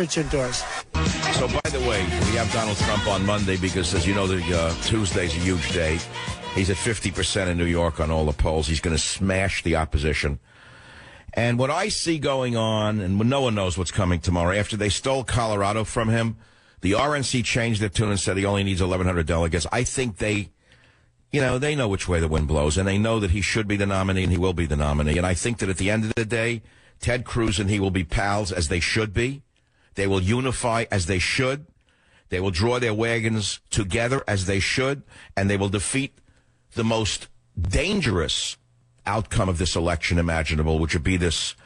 Indoors. So, by the way, we have Donald Trump on Monday because, as you know, Tuesday's a huge day. He's at 50% in New York on all the polls. He's going to smash the opposition. And what I see going on, and no one knows what's coming tomorrow, after they stole Colorado from him, the RNC changed their tune and said he only needs 1,100 delegates. I think they know which way the wind blows, and they know that he should be the nominee and he will be the nominee. And I think that at the end of the day, Ted Cruz and he will be pals as they should be. They will unify as they should. They will draw their wagons together as they should, and they will defeat the most dangerous outcome of this election imaginable, which would be this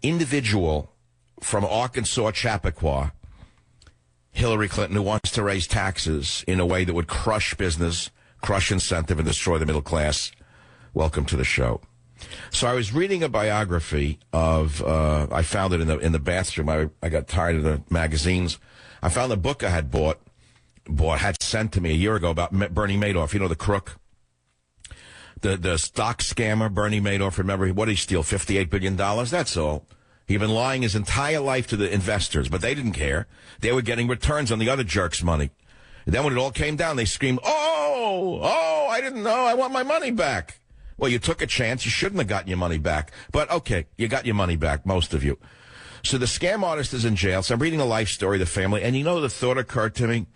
individual from Arkansas, Chappaqua, Hillary Clinton, who wants to raise taxes in a way that would crush business, crush incentive, and destroy the middle class. Welcome to the show. So I was reading a biography of, I found it in the bathroom. I got tired of the magazines. I found a book I had had sent to me a year ago about Bernie Madoff. You know, the crook, the stock scammer, Bernie Madoff. Remember, what did he steal? $58 billion? That's all. He'd been lying his entire life to the investors, but they didn't care. They were getting returns on the other jerk's money. And then when it all came down, they screamed, oh, I didn't know. I want my money back. Well, you took a chance. You shouldn't have gotten your money back. But, okay, you got your money back, most of you. So the scam artist is in jail. So I'm reading a life story of the family. And the thought occurred to me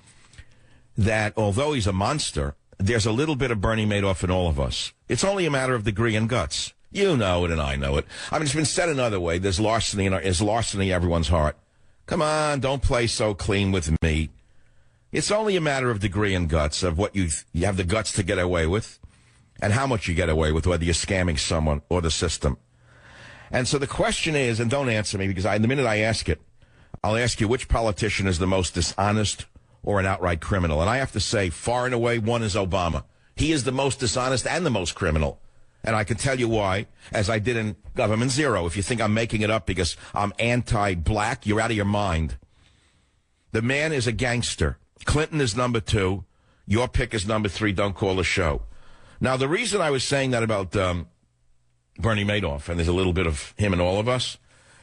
that although he's a monster, there's a little bit of Bernie Madoff in all of us. It's only a matter of degree and guts. You know it and I know it. I mean, it's been said another way. There's larceny in everyone's heart. Come on, don't play so clean with me. It's only a matter of degree and guts, of what you have the guts to get away with. And how much you get away with, whether you're scamming someone or the system. And so the question is, and don't answer me, because the minute I ask it, I'll ask you which politician is the most dishonest or an outright criminal. And I have to say, far and away, one is Obama. He is the most dishonest and the most criminal. And I can tell you why, as I did in Government Zero. If you think I'm making it up because I'm anti-black, you're out of your mind. The man is a gangster. Clinton is number 2. Your pick is number 3. Don't call the show. Now, the reason I was saying that about Bernie Madoff, and there's a little bit of him in all of us,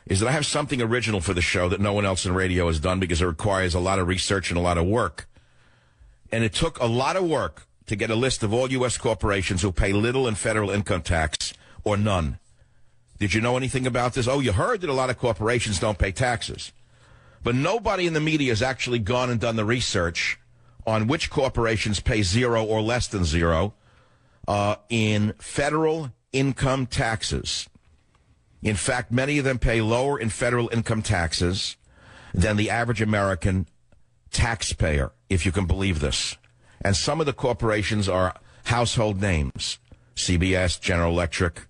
is that I have something original for the show that no one else in radio has done because it requires a lot of research and a lot of work. And it took a lot of work to get a list of all U.S. corporations who pay little in federal income tax or none. Did you know anything about this? Oh, you heard that a lot of corporations don't pay taxes. But nobody in the media has actually gone and done the research on which corporations pay 0 or less than 0 in federal income taxes. In fact, many of them pay lower in federal income taxes than the average American taxpayer, if you can believe this. And some of the corporations are household names: CBS, General Electric,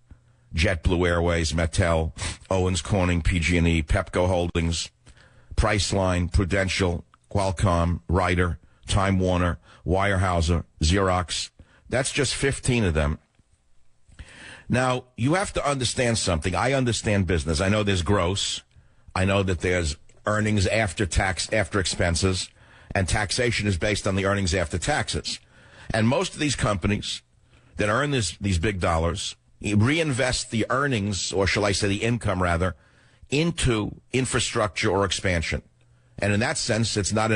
JetBlue Airways, Mattel, Owens Corning, PG&E, Pepco Holdings, Priceline, Prudential, Qualcomm, Ryder, Time Warner, Weyerhaeuser, Xerox. That's just 15 of them. Now, you have to understand something. I understand business. I know there's gross. I know that there's earnings after tax, after expenses, and taxation is based on the earnings after taxes. And most of these companies that earn these big dollars reinvest the earnings, or shall I say the income rather, into infrastructure or expansion. And in that sense, it's not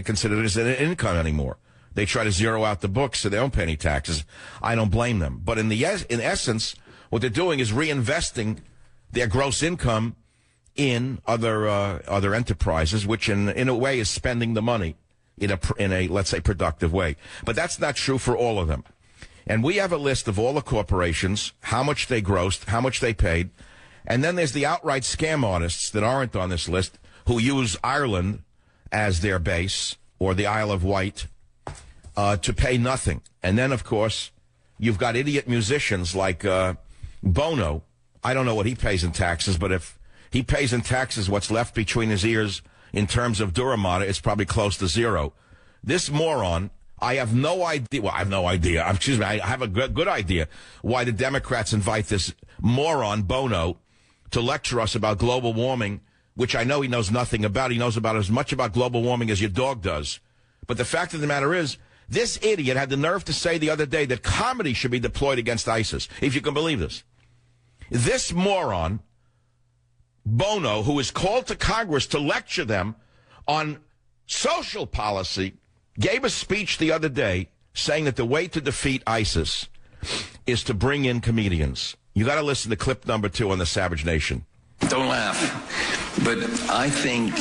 considered as an income anymore. They try to zero out the books so they don't pay any taxes. I don't blame them. But in essence, what they're doing is reinvesting their gross income in other enterprises, which in a way is spending the money in a let's say productive way. But that's not true for all of them. And we have a list of all the corporations, how much they grossed, how much they paid, and then there's the outright scam artists that aren't on this list who use Ireland as their base or the Isle of Wight to pay nothing. And then, of course, you've got idiot musicians like Bono. I don't know what he pays in taxes, but if he pays in taxes what's left between his ears in terms of Duramata, it's probably close to 0. This moron, I have no idea. Well, I have no idea. Excuse me, I have a good idea why the Democrats invite this moron, Bono, to lecture us about global warming, which I know he knows nothing about. He knows about as much about global warming as your dog does. But the fact of the matter is, this idiot had the nerve to say the other day that comedy should be deployed against ISIS, if you can believe this. This moron Bono, who is called to Congress to lecture them on social policy, gave a speech the other day saying that the way to defeat ISIS is to bring in comedians. You got to listen to clip number 2 on the Savage Nation. Don't laugh, but I think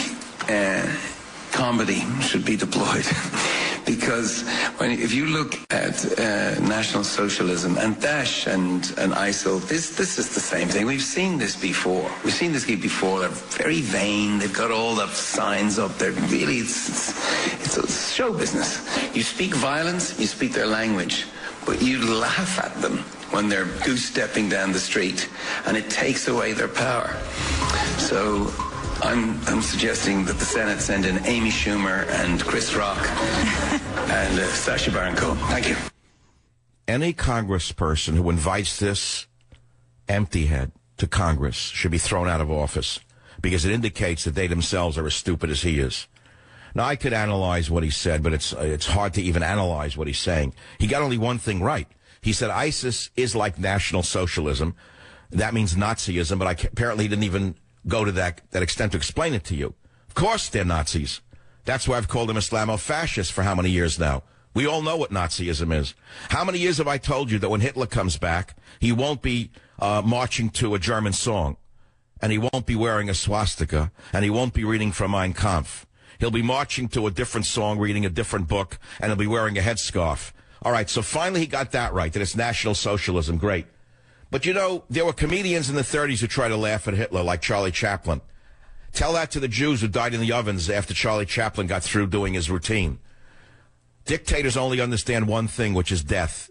comedy should be deployed. Because if you look at National Socialism and Daesh and ISIL, this is the same thing. We've seen this before. We've seen this before. They're very vain. They've got all the signs up there. Really, it's a show business. You speak violence, you speak their language, but you laugh at them when they're goose-stepping down the street, and it takes away their power. So I'm suggesting that the Senate send in Amy Schumer and Chris Rock and Sacha Baron Cohen. Thank you. Any congressperson who invites this empty head to Congress should be thrown out of office because it indicates that they themselves are as stupid as he is. Now, I could analyze what he said, but it's hard to even analyze what he's saying. He got only one thing right. He said ISIS is like National Socialism. That means Nazism, but apparently he didn't even go to that extent to explain it to you. Of course they're Nazis. That's why I've called them Islamo-fascists for how many years now? We all know what Nazism is. How many years have I told you that when Hitler comes back, he won't be marching to a German song, and he won't be wearing a swastika, and he won't be reading from Mein Kampf. He'll be marching to a different song, reading a different book, and he'll be wearing a headscarf. All right, so finally he got that right, that it's National Socialism. Great. But, you know, there were comedians in the 30s who tried to laugh at Hitler, like Charlie Chaplin. Tell that to the Jews who died in the ovens after Charlie Chaplin got through doing his routine. Dictators only understand one thing, which is death.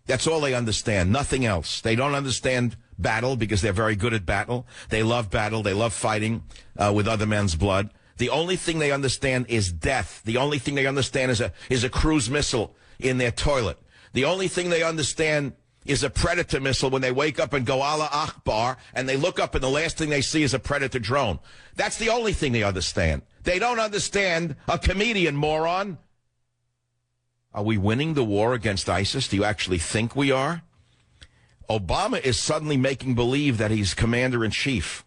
That's all they understand, nothing else. They don't understand battle because they're very good at battle. They love battle. They love fighting with other men's blood. The only thing they understand is death. The only thing they understand is a cruise missile in their toilet. The only thing they understand is a Predator missile when they wake up and go Allah Akbar, and they look up and the last thing they see is a Predator drone. That's the only thing they understand. They don't understand a comedian, moron. Are we winning the war against ISIS? Do you actually think we are? Obama is suddenly making believe that he's commander-in-chief.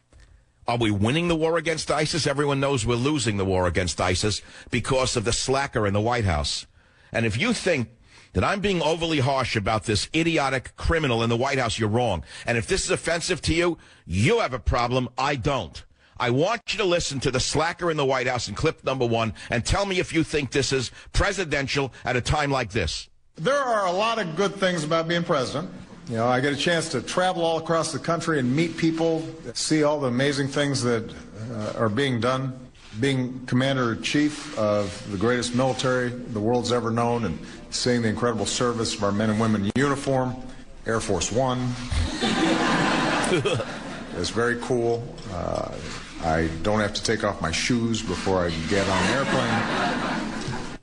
Are we winning the war against ISIS? Everyone knows we're losing the war against ISIS because of the slacker in the White House. And if you think that I'm being overly harsh about this idiotic criminal in the White House, you're wrong. And if this is offensive to you, you have a problem. I don't. I want you to listen to the slacker in the White House in clip number 1 and tell me if you think this is presidential at a time like this. There are a lot of good things about being president. You know, I get a chance to travel all across the country and meet people, see all the amazing things that are being done. Being commander-in-chief of the greatest military the world's ever known and seeing the incredible service of our men and women in uniform, Air Force One. It's very cool. I don't have to take off my shoes before I get on an airplane.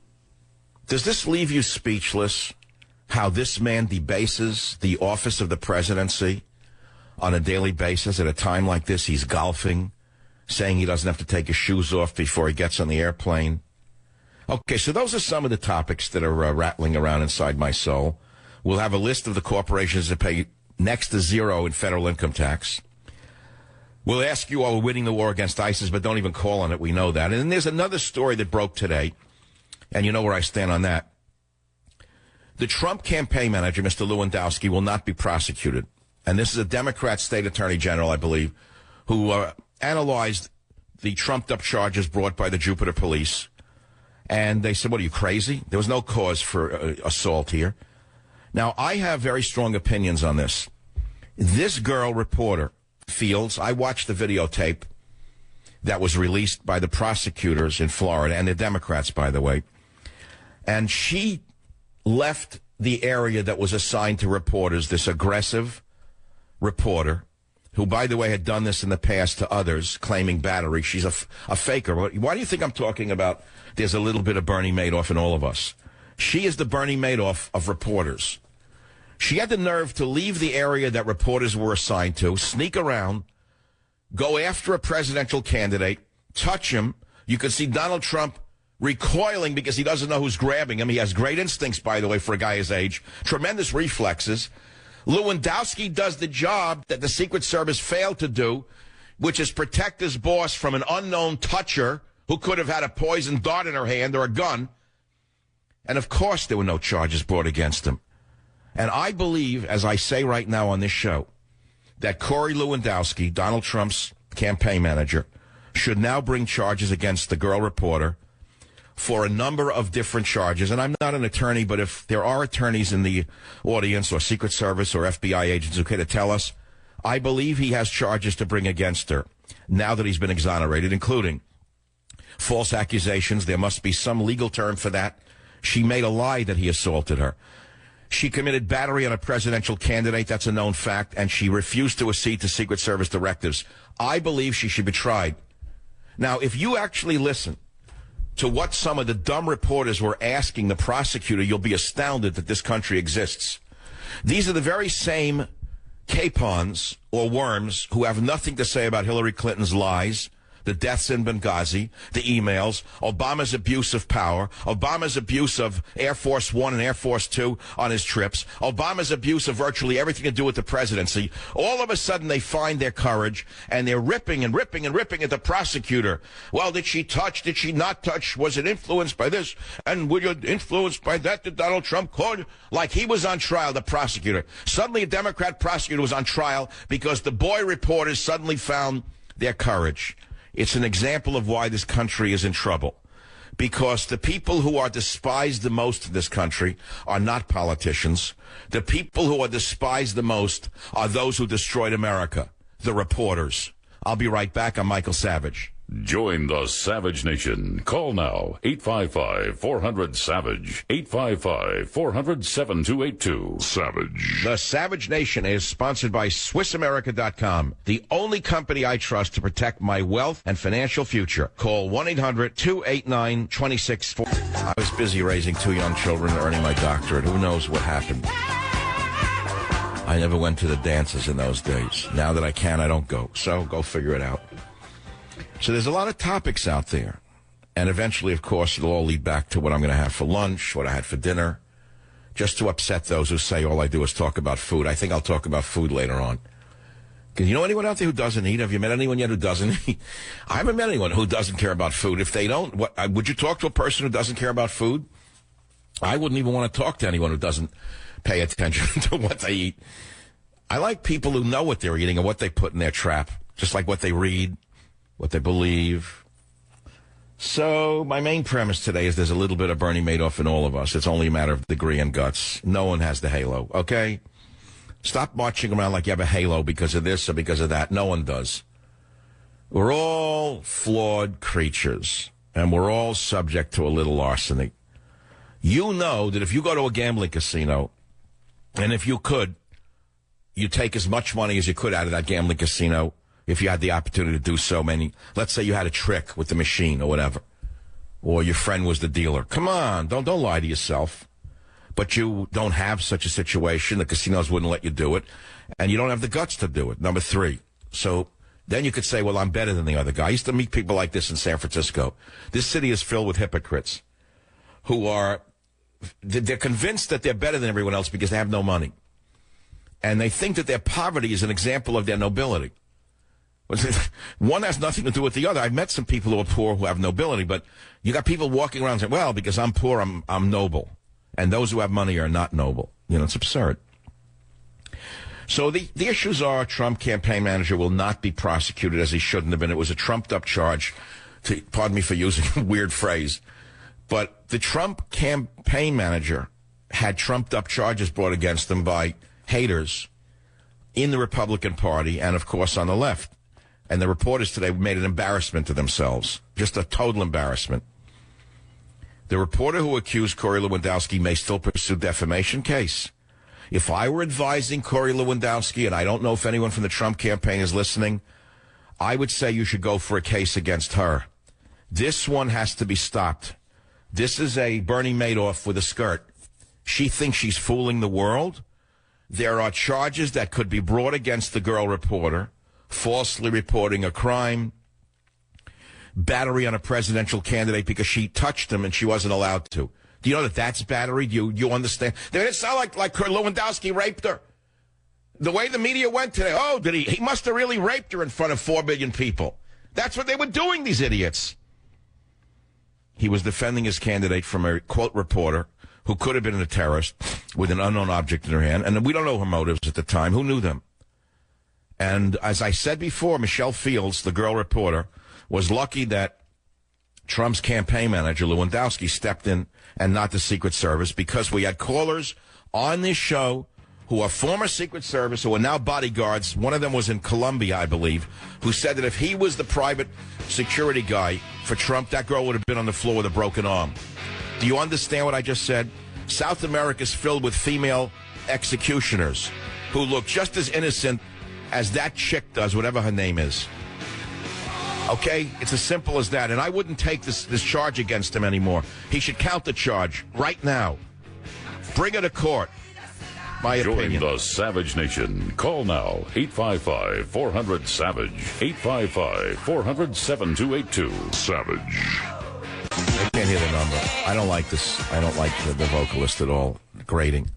Does this leave you speechless, how this man debases the office of the presidency on a daily basis at a time like this? He's golfing, saying he doesn't have to take his shoes off before he gets on the airplane. Okay, so those are some of the topics that are rattling around inside my soul. We'll have a list of the corporations that pay next to zero in federal income tax. We'll ask you, are we winning the war against ISIS, but don't even call on it. We know that. And then there's another story that broke today, and you know where I stand on that. The Trump campaign manager, Mr. Lewandowski, will not be prosecuted. And this is a Democrat state attorney general, I believe, who analyzed the trumped-up charges brought by the Jupiter police. And they said, what, are you crazy? There was no cause for assault here. Now, I have very strong opinions on this. This girl reporter, Fields, I watched the videotape that was released by the prosecutors in Florida, and the Democrats, by the way. And she left the area that was assigned to reporters, this aggressive reporter, who, by the way, had done this in the past to others, claiming battery. She's a faker. Why do you think I'm talking about there's a little bit of Bernie Madoff in all of us? She is the Bernie Madoff of reporters. She had the nerve to leave the area that reporters were assigned to, sneak around, go after a presidential candidate, touch him. You could see Donald Trump recoiling because he doesn't know who's grabbing him. He has great instincts, by the way, for a guy his age. Tremendous reflexes. Lewandowski does the job that the Secret Service failed to do. which is protect his boss from an unknown toucher who could have had a poisoned dart in her hand or a gun. And, of course, there were no charges brought against him. And I believe, as I say right now on this show, that Corey Lewandowski, Donald Trump's campaign manager, should now bring charges against the girl reporter for a number of different charges. And I'm not an attorney, but if there are attorneys in the audience or Secret Service or FBI agents who can tell us, I believe he has charges to bring against her now that he's been exonerated, including false accusations. There must be some legal term for that. She made a lie that he assaulted her. She committed battery on a presidential candidate. That's a known fact. And she refused to accede to Secret Service directives. I believe she should be tried. Now, if you actually listen to what some of the dumb reporters were asking the prosecutor, you'll be astounded that this country exists. These are the very same capons or worms who have nothing to say about Hillary Clinton's lies, the deaths in Benghazi, the emails, Obama's abuse of power, Obama's abuse of Air Force One and Air Force Two on his trips, Obama's abuse of virtually everything to do with the presidency. All of a sudden they find their courage and they're ripping and ripping and ripping at the prosecutor. Well, did she touch? Did she not touch? Was it influenced by this? And were you influenced by that? Did Donald Trump call you? Like he was on trial, the prosecutor. Suddenly a Democrat prosecutor was on trial because the boy reporters suddenly found their courage. It's an example of why this country is in trouble. Because the people who are despised the most in this country are not politicians. The people who are despised the most are those who destroyed America, the reporters. I'll be right back. I'm Michael Savage. Join the Savage Nation. Call now, 855-400-SAVAGE, 855-400-7282. Savage. The Savage Nation is sponsored by SwissAmerica.com, the only company I trust to protect my wealth and financial future. Call 1-800-289-2640. I was busy raising 2 young children and earning my doctorate. Who knows what happened? I never went to the dances in those days. Now that I can, I don't go. So go figure it out. So there's a lot of topics out there. And eventually, of course, it'll all lead back to what I'm going to have for lunch, what I had for dinner, just to upset those who say all I do is talk about food. I think I'll talk about food later on. Because you know anyone out there who doesn't eat? Have you met anyone yet who doesn't eat? I haven't met anyone who doesn't care about food. If they don't, would you talk to a person who doesn't care about food? I wouldn't even want to talk to anyone who doesn't pay attention to what they eat. I like people who know what they're eating and what they put in their trap, just like what they read, what they believe. So my main premise today is there's a little bit of Bernie Madoff in all of us. It's only a matter of degree and guts. No one has the halo, okay? Stop marching around like you have a halo because of this or because of that. No one does. We're all flawed creatures, and we're all subject to a little larceny. You know that if you go to a gambling casino, and if you could, you take as much money as you could out of that gambling casino if you had the opportunity to do so. Let's say you had a trick with the machine or whatever, or your friend was the dealer. Come on, don't lie to yourself. But you don't have such a situation. The casinos wouldn't let you do it, and you don't have the guts to do it. Number 3. So then you could say, well, I'm better than the other guy. I used to meet people like this in San Francisco. This city is filled with hypocrites who they're convinced that they're better than everyone else because they have no money. And they think that their poverty is an example of their nobility. One has nothing to do with the other. I've met some people who are poor who have nobility, but you got people walking around saying, well, because I'm poor, I'm noble. And those who have money are not noble. You know, it's absurd. So the issues are Trump campaign manager will not be prosecuted as he shouldn't have been. It was a trumped-up charge. Pardon me for using a weird phrase. But the Trump campaign manager had trumped-up charges brought against him by haters in the Republican Party and, of course, on the left. And the reporters today made an embarrassment to themselves, just a total embarrassment. The reporter who accused Corey Lewandowski may still pursue defamation case. If I were advising Corey Lewandowski, and I don't know if anyone from the Trump campaign is listening, I would say you should go for a case against her. This one has to be stopped. This is a Bernie Madoff with a skirt. She thinks she's fooling the world. There are charges that could be brought against the girl reporter, falsely reporting a crime, battery on a presidential candidate because she touched him and she wasn't allowed to. Do you know that that's battery? Do you understand? They didn't sound like Lewandowski raped her. The way the media went today, he must have really raped her in front of 4 million people. That's what they were doing, these idiots. He was defending his candidate from a, quote, reporter who could have been a terrorist with an unknown object in her hand. And we don't know her motives at the time. Who knew them? And as I said before, Michelle Fields, the girl reporter, was lucky that Trump's campaign manager, Lewandowski, stepped in and not the Secret Service, because we had callers on this show who are former Secret Service, who are now bodyguards. One of them was in Colombia, I believe, who said that if he was the private security guy for Trump, that girl would have been on the floor with a broken arm. Do you understand what I just said? South America is filled with female executioners who look just as innocent as that chick does, whatever her name is. Okay? It's as simple as that. And I wouldn't take this charge against him anymore. He should count the charge right now. Bring her to court. My opinion. Join the Savage Nation. Call now. 855-400-SAVAGE. 855-400-7282. Savage. I can't hear the number. I don't like this. I don't like the vocalist at all. Grating.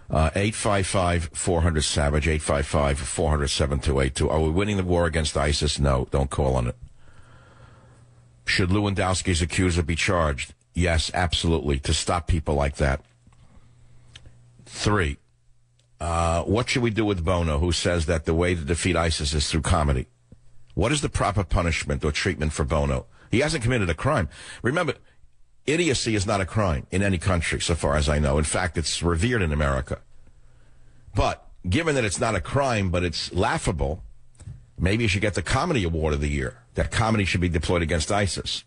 855-400-SAVAGE. 855-400-7282. Are we winning the war against ISIS? No. Don't call on it. Should Lewandowski's accuser be charged? Yes, absolutely. To stop people like that. 3. What should we do with Bono, who says that the way to defeat ISIS is through comedy? What is the proper punishment or treatment for Bono? He hasn't committed a crime. Remember, idiocy is not a crime in any country, so far as I know. In fact, it's revered in America. But given that it's not a crime, but it's laughable, maybe you should get the Comedy Award of the Year. That comedy should be deployed against ISIS.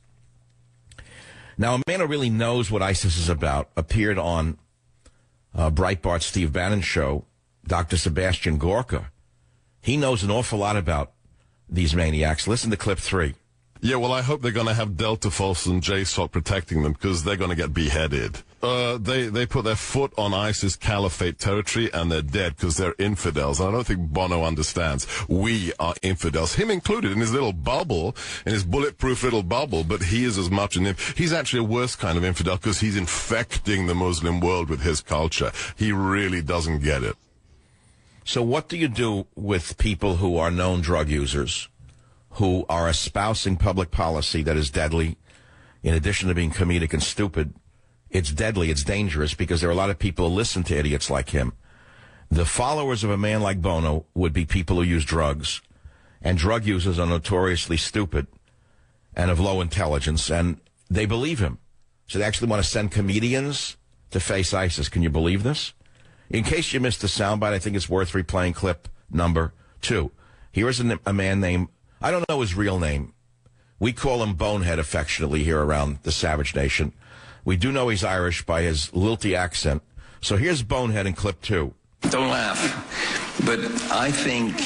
Now, a man who really knows what ISIS is about appeared on Breitbart's Steve Bannon show, Dr. Sebastian Gorka. He knows an awful lot about these maniacs. Listen to clip 3. Yeah, well, I hope they're going to have Delta Force and JSOC protecting them, because they're going to get beheaded. They put their foot on ISIS caliphate territory, and they're dead because they're infidels. And I don't think Bono understands. We are infidels, him included, in his little bubble, in his bulletproof little bubble, but he is as much an he's actually a worse kind of infidel, because he's infecting the Muslim world with his culture. He really doesn't get it. So what do you do with people who are known drug users, who are espousing public policy that is deadly? In addition to being comedic and stupid, it's deadly, it's dangerous, because there are a lot of people who listen to idiots like him. The followers of a man like Bono would be people who use drugs, and drug users are notoriously stupid and of low intelligence, and they believe him. So they actually want to send comedians to face ISIS. Can you believe this? In case you missed the soundbite, I think it's worth replaying clip number 2. Here is a man named, I don't know his real name. We call him Bonehead affectionately here around the Savage Nation. We do know he's Irish by his lilty accent. So here's Bonehead in clip 2. Don't laugh, but I think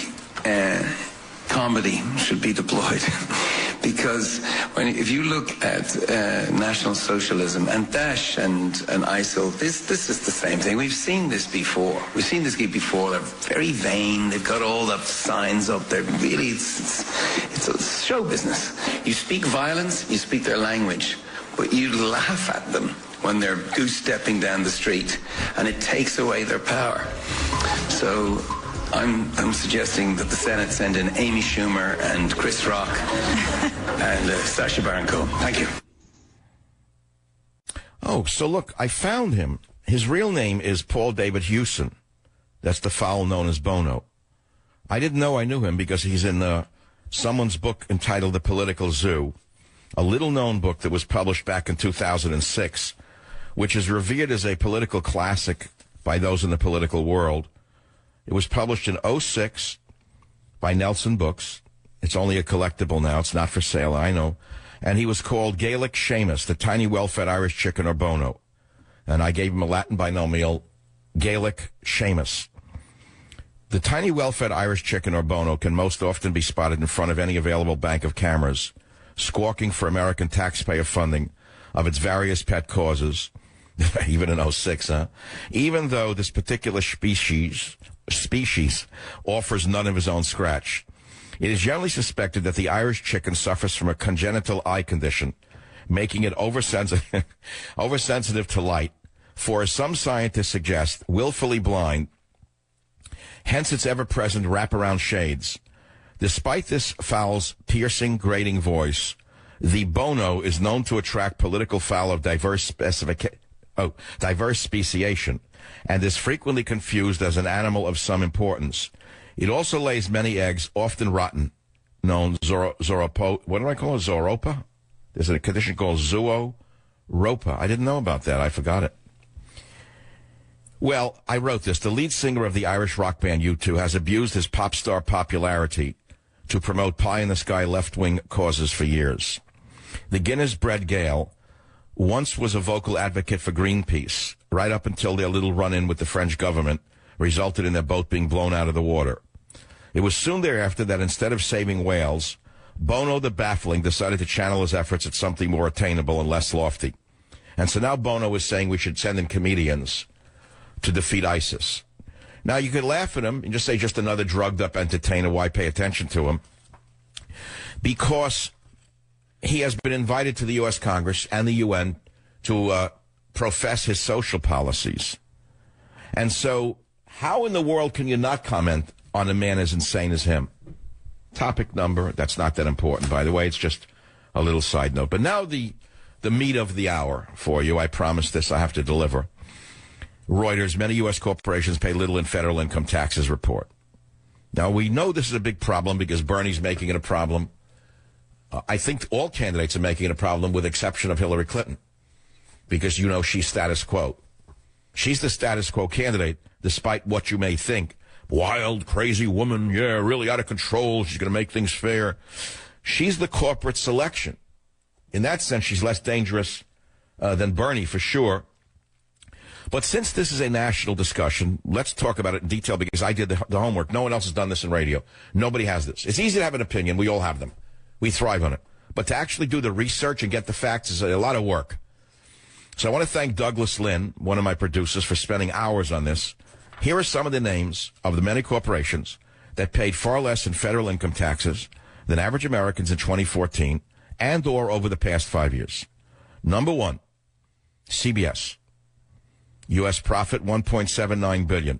comedy should be deployed. Because if you look at National Socialism and Daesh and ISIL, this is the same thing. We've seen this before. We've seen this before. They're very vain. They've got all the signs up there. Really, it's a show business. You speak violence, you speak their language, but you laugh at them when they're goose-stepping down the street, and it takes away their power. So I'm suggesting that the Senate send in Amy Schumer and Chris Rock and Sacha Baron Cohen. Thank you. Oh, so look, I found him. His real name is Paul David Hewson. That's the fowl known as Bono. I didn't know I knew him because he's in someone's book entitled The Political Zoo, a little-known book that was published back in 2006, which is revered as a political classic by those in the political world. It was published in 2006 by Nelson Books. It's only a collectible now. It's not for sale, I know. And he was called Gaelic Seamus, the tiny well-fed Irish chicken or Bono. And I gave him a Latin binomial, Gaelic Seamus. The tiny well-fed Irish chicken or Bono can most often be spotted in front of any available bank of cameras, squawking for American taxpayer funding of its various pet causes, even in 2006, huh? Even though this particular species offers none of his own scratch. It is generally suspected that the Irish chicken suffers from a congenital eye condition, making it oversensitive to light, for, as some scientists suggest, willfully blind, hence its ever-present wraparound shades. Despite this fowl's piercing, grating voice, the Bono is known to attract political fowl of diverse speciation, and is frequently confused as an animal of some importance. It also lays many eggs, often rotten, known Zoropa. What do I call it? Zoropa? There's a condition called Zooropa. I didn't know about that. I forgot it. Well, I wrote this. The lead singer of the Irish rock band U2 has abused his pop star popularity to promote pie-in-the-sky left-wing causes for years. The Guinness-bred Gael once was a vocal advocate for Greenpeace, right up until their little run-in with the French government resulted in their boat being blown out of the water. It was soon thereafter that instead of saving whales, Bono the Baffling decided to channel his efforts at something more attainable and less lofty. And so now Bono is saying we should send in comedians to defeat ISIS. Now, you could laugh at him and just say just another drugged-up entertainer. Why pay attention to him? Because he has been invited to the U.S. Congress and the UN to profess his social policies. And so how in the world can you not comment on a man as insane as him? Topic number, that's not that important, by the way. It's just a little side note. But now the meat of the hour for you. I promise this. I have to deliver. Reuters, many U.S. corporations pay little in federal income taxes report. Now, we know this is a big problem because Bernie's making it a problem. I think all candidates are making it a problem with the exception of Hillary Clinton because, you know, she's status quo. She's the status quo candidate, despite what you may think. Wild, crazy woman, yeah, really out of control. She's going to make things fair. She's the corporate selection. In that sense, she's less dangerous than Bernie, for sure. But since this is a national discussion, let's talk about it in detail because I did the homework. No one else has done this in radio. Nobody has this. It's easy to have an opinion. We all have them. We thrive on it. But to actually do the research and get the facts is a lot of work. So I want to thank Douglas Lynn, one of my producers, for spending hours on this. Here are some of the names of the many corporations that paid far less in federal income taxes than average Americans in 2014 and or over the past 5 years. Number one, CBS. U.S. profit, $1.79 billion.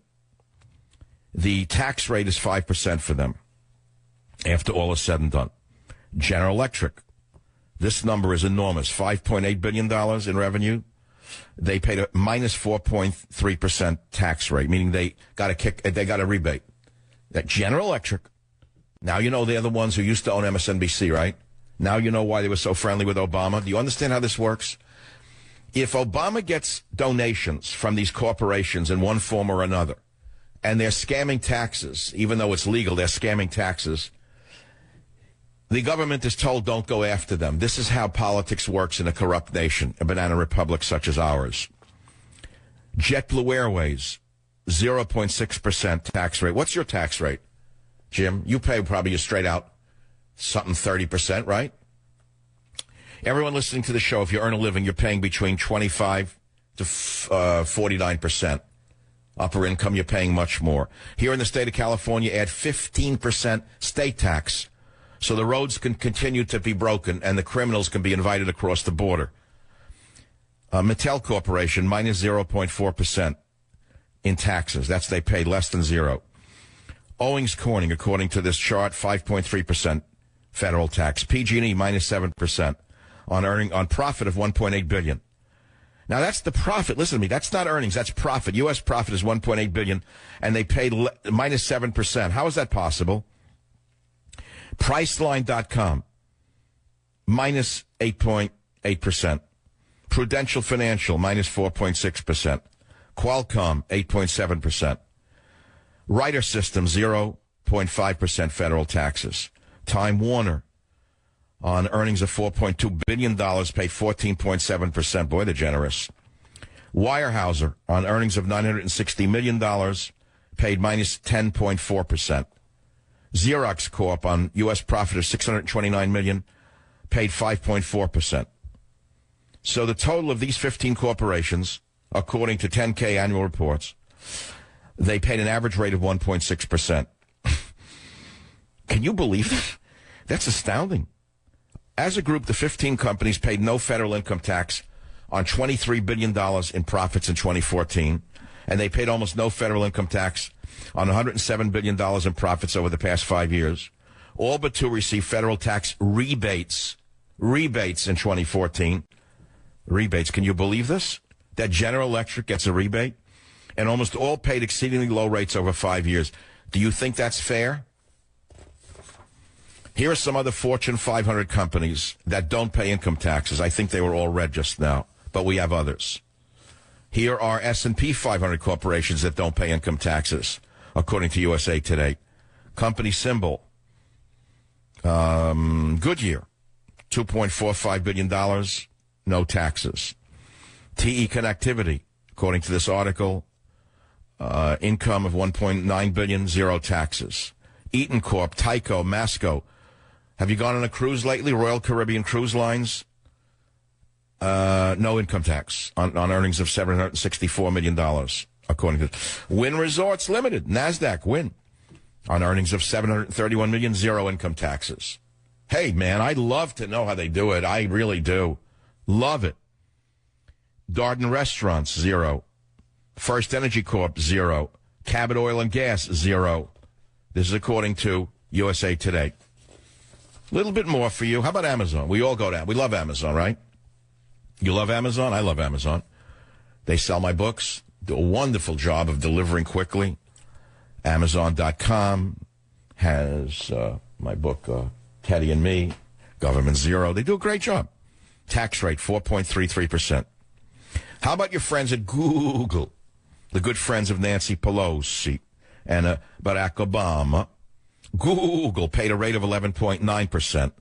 The tax rate is 5% for them after all is said and done. General Electric. This number is enormous, $5.8 billion in revenue. They paid a minus 4.3% tax rate, meaning they got a rebate. That General Electric, now you know they're the ones who used to own MSNBC, right? Now you know why they were so friendly with Obama. Do you understand how this works? If Obama gets donations from these corporations in one form or another, and they're scamming taxes, even though it's legal, they're scamming taxes, the government is told don't go after them. This is how politics works in a corrupt nation, a banana republic such as ours. JetBlue Airways, 0.6% tax rate. What's your tax rate, Jim? You pay probably straight out something 30%, right? Everyone listening to the show, if you earn a living, you're paying between 25 to 49%. Upper income, you're paying much more. Here in the state of California, add 15% state tax so the roads can continue to be broken and the criminals can be invited across the border. Mattel Corporation, minus 0.4% in taxes. That's they paid less than zero. Owings Corning, according to this chart, 5.3% federal tax. PG&E, minus 7%. On profit of $1.8 billion. Now, that's the profit. Listen to me. That's not earnings. That's profit. U.S. profit is $1.8 billion, and they paid minus 7%. How is that possible? Priceline.com, minus 8.8%. Prudential Financial, minus 4.6%. Qualcomm, 8.7%. Ryder Systems, 0.5% federal taxes. Time Warner, on earnings of $4.2 billion, paid 14.7%. Boy, they're generous. Weyerhaeuser, on earnings of $960 million, paid minus 10.4%. Xerox Corp, on U.S. profit of $629 million, paid 5.4%. So the total of these 15 corporations, according to 10K annual reports, they paid an average rate of 1.6%. Can you believe that? That's astounding. As a group, the 15 companies paid no federal income tax on $23 billion in profits in 2014, and they paid almost no federal income tax on $107 billion in profits over the past 5 years. All but two received federal tax rebates. Rebates in 2014. Rebates. Can you believe this? That General Electric gets a rebate? And almost all paid exceedingly low rates over 5 years. Do you think that's fair? Here are some other Fortune 500 companies that don't pay income taxes. I think they were all read just now, but we have others. Here are S&P 500 corporations that don't pay income taxes, according to USA Today. Company symbol, Goodyear, $2.45 billion, no taxes. TE Connectivity, according to this article, income of $1.9 billion, zero taxes. Eaton Corp, Tyco, Masco. Have you gone on a cruise lately? Royal Caribbean Cruise Lines? No income tax on earnings of $764 million, according to Wynn Resorts Limited, NASDAQ, Wynn, on earnings of $731 million, zero income taxes. Hey, man, I'd love to know how they do it. I really do. Love it. Darden Restaurants, zero. First Energy Corp, zero. Cabot Oil and Gas, zero. This is according to USA Today. A little bit more for you. How about Amazon? We all go down. We love Amazon, right? You love Amazon? I love Amazon. They sell my books. Do a wonderful job of delivering quickly. Amazon.com has my book, Teddy and Me, Government Zero. They do a great job. Tax rate, 4.33%. How about your friends at Google? The good friends of Nancy Pelosi and Barack Obama. Google paid a rate of 11.9%.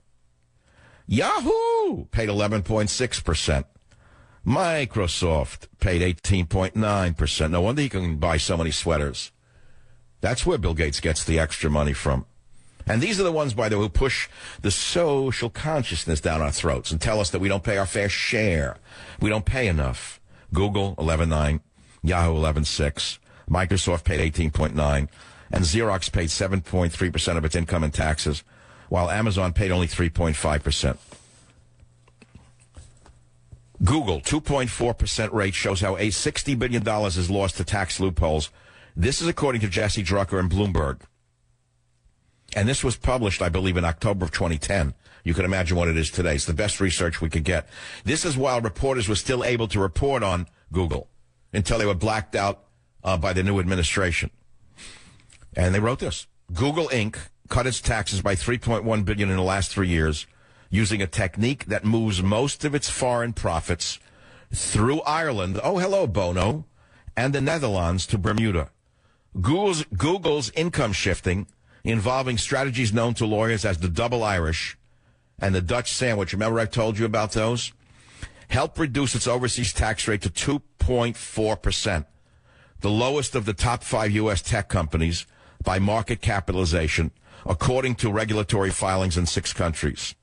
Yahoo paid 11.6%. Microsoft paid 18.9%. No wonder he can buy so many sweaters. That's where Bill Gates gets the extra money from. And these are the ones, by the way, who push the social consciousness down our throats and tell us that we don't pay our fair share. We don't pay enough. Google, 11.9. Yahoo, 11.6. Microsoft paid 18.9. And Xerox paid 7.3% of its income in taxes, while Amazon paid only 3.5%. Google, 2.4% rate shows how $60 billion is lost to tax loopholes. This is according to Jesse Drucker and Bloomberg. And this was published, I believe, in October of 2010. You can imagine what it is today. It's the best research we could get. This is while reporters were still able to report on Google until they were blacked out by the new administration. And they wrote this. Google Inc. cut its taxes by $3.1 billion in the last 3 years using a technique that moves most of its foreign profits through Ireland, oh, hello, Bono, and the Netherlands to Bermuda. Google's income shifting, involving strategies known to lawyers as the double Irish and the Dutch sandwich, remember I told you about those, helped reduce its overseas tax rate to 2.4%, the lowest of the top 5 U.S. tech companies by market capitalization, according to regulatory filings in 6 countries.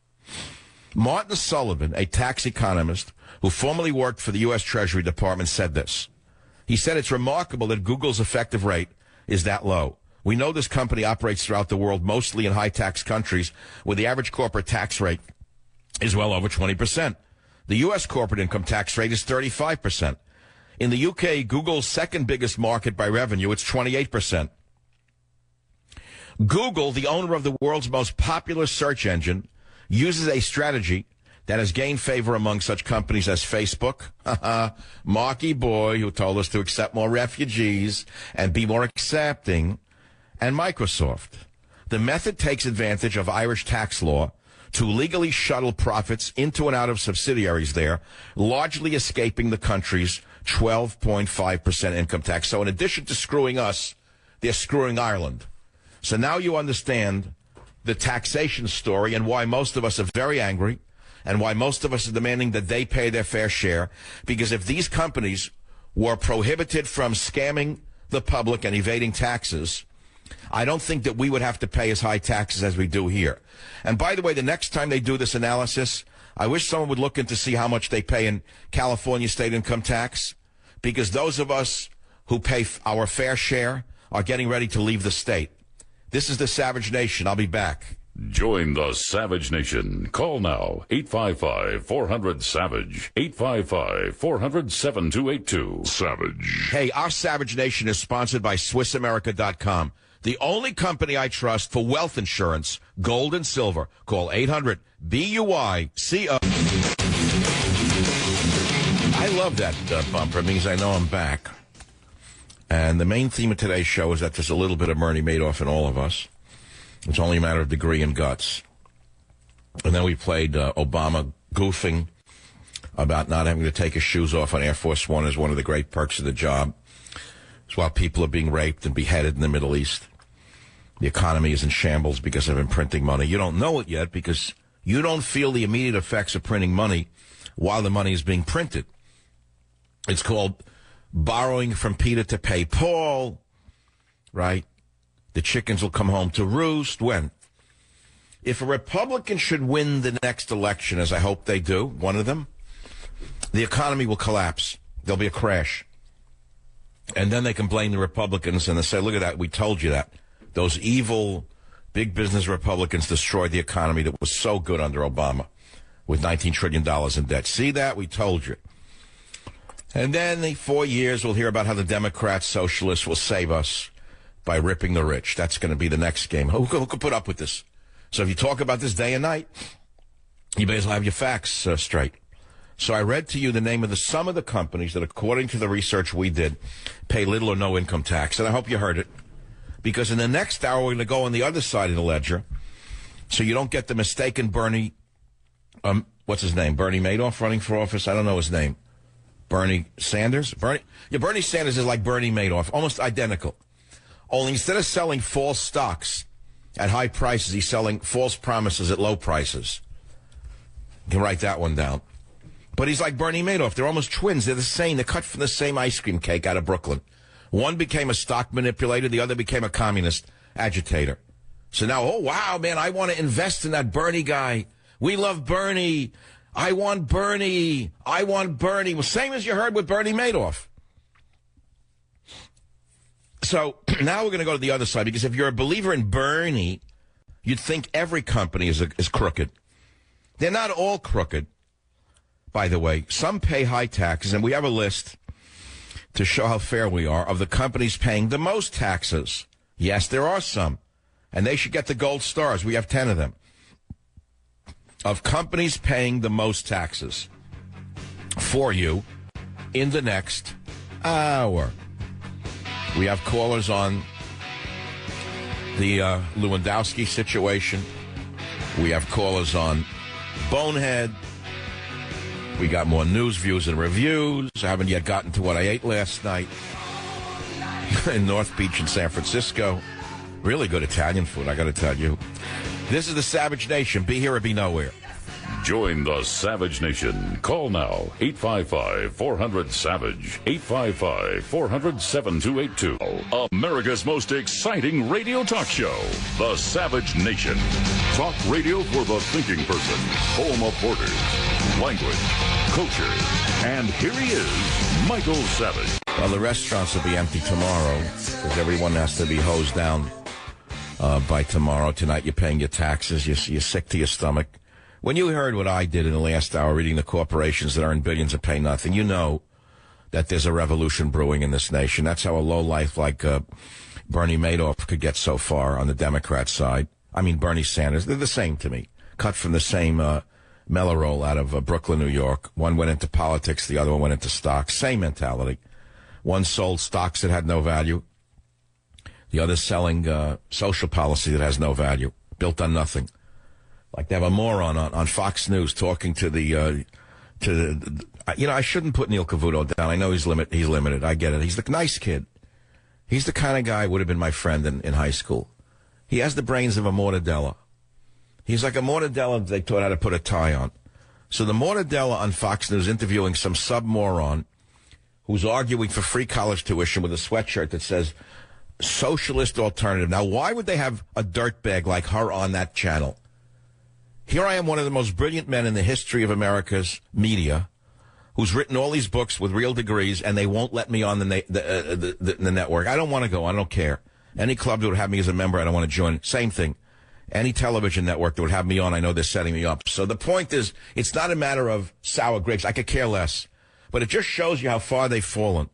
Martin Sullivan, a tax economist who formerly worked for the U.S. Treasury Department, said this. He said it's remarkable that Google's effective rate is that low. We know this company operates throughout the world, mostly in high-tax countries, where the average corporate tax rate is well over 20%. The U.S. corporate income tax rate is 35%. In the UK, Google's second biggest market by revenue, it's 28%. Google, the owner of the world's most popular search engine, uses a strategy that has gained favor among such companies as Facebook, Marky Boy, who told us to accept more refugees and be more accepting, and Microsoft. The method takes advantage of Irish tax law to legally shuttle profits into and out of subsidiaries there, largely escaping the country's 12.5% income tax. So in addition to screwing us, they're screwing Ireland. So now you understand the taxation story and why most of us are very angry and why most of us are demanding that they pay their fair share. Because if these companies were prohibited from scamming the public and evading taxes, I don't think that we would have to pay as high taxes as we do here. And by the way, the next time they do this analysis, I wish someone would look into see how much they pay in California state income tax, because those of us who pay our fair share are getting ready to leave the state. This is the Savage Nation. I'll be back. Join the Savage Nation. Call now. 855-400-SAVAGE. 855-400-7282. Savage. Hey, our Savage Nation is sponsored by SwissAmerica.com, the only company I trust for wealth insurance, gold and silver. Call 800-BUYCO. I love that bumper. It means I know I'm back. And the main theme of today's show is that there's a little bit of Bernie Madoff in all of us. It's only a matter of degree and guts. And then we played Obama goofing about not having to take his shoes off on Air Force One as one of the great perks of the job. It's while people are being raped and beheaded in the Middle East. The economy is in shambles because of him printing money. You don't know it yet because you don't feel the immediate effects of printing money while the money is being printed. It's called borrowing from Peter to pay Paul, right? The chickens will come home to roost. When? If a Republican should win the next election, as I hope they do, one of them, the economy will collapse. There'll be a crash. And then they can blame the Republicans and they say, look at that, we told you that. Those evil big business Republicans destroyed the economy that was so good under Obama with $19 trillion in debt. See that? We told you. And then in 4 years, we'll hear about how the Democrats, socialists will save us by ripping the rich. That's going to be the next game. Who could put up with this? So if you talk about this day and night, you may as well have your facts straight. So I read to you the name of some of the companies that, according to the research we did, pay little or no income tax. And I hope you heard it. Because in the next hour, we're going to go on the other side of the ledger. So you don't get the mistaken Bernie, what's his name? Bernie Madoff running for office? I don't know his name. Bernie Sanders? Bernie Sanders is like Bernie Madoff, almost identical. Only instead of selling false stocks at high prices, he's selling false promises at low prices. You can write that one down. But he's like Bernie Madoff. They're almost twins. They're the same. They're cut from the same ice cream cake out of Brooklyn. One became a stock manipulator. The other became a communist agitator. So now, oh, wow, man, I want to invest in that Bernie guy. We love Bernie. I want Bernie. I want Bernie. Well, same as you heard with Bernie Madoff. So now we're going to go to the other side, because if you're a believer in Bernie, you'd think every company is crooked. They're not all crooked, by the way. Some pay high taxes, and we have a list to show how fair we are of the companies paying the most taxes. Yes, there are some, and they should get the gold stars. We have 10 of them. Of companies paying the most taxes for you in the next hour. We have callers on the Lewandowski situation. We have callers on Bonehead. We got more news, views, and reviews. I haven't yet gotten to what I ate last night in North Beach in San Francisco. Really good Italian food, I got to tell you. This is the Savage Nation. Be here or be nowhere. Join the Savage Nation. Call now. 855-400-SAVAGE. 855-400-7282. America's most exciting radio talk show. The Savage Nation. Talk radio for the thinking person. Home of borders, language, culture. And here he is, Michael Savage. Well, the restaurants will be empty tomorrow because everyone has to be hosed down by tomorrow. Tonight you're paying your taxes. You're sick to your stomach. When you heard what I did in the last hour reading the corporations that earn billions and pay nothing, you know that there's a revolution brewing in this nation. That's how a lowlife like Bernie Madoff could get so far on the Democrat side. I mean, Bernie Sanders, they're the same to me. Cut from the same mellow roll out of Brooklyn, New York. One went into politics, the other one went into stocks. Same mentality. One sold stocks that had no value. The other selling social policy that has no value, built on nothing. Like they have a moron on Fox News talking to the I shouldn't put Neil Cavuto down. I know he's limited. I get it. He's the nice kid. He's the kind of guy who would have been my friend in high school. He has the brains of a mortadella. He's like a mortadella they taught how to put a tie on. So the mortadella on Fox News interviewing some sub-moron who's arguing for free college tuition with a sweatshirt that says socialist alternative. Now, why would they have a dirtbag like her on that channel? Here I am, one of the most brilliant men in the history of America's media, who's written all these books with real degrees, and they won't let me on the network. I don't want to go. I don't care. Any club that would have me as a member, I don't want to join. Same thing. Any television network that would have me on, I know they're setting me up. So the point is, it's not a matter of sour grapes. I could care less. But it just shows you how far they've fallen.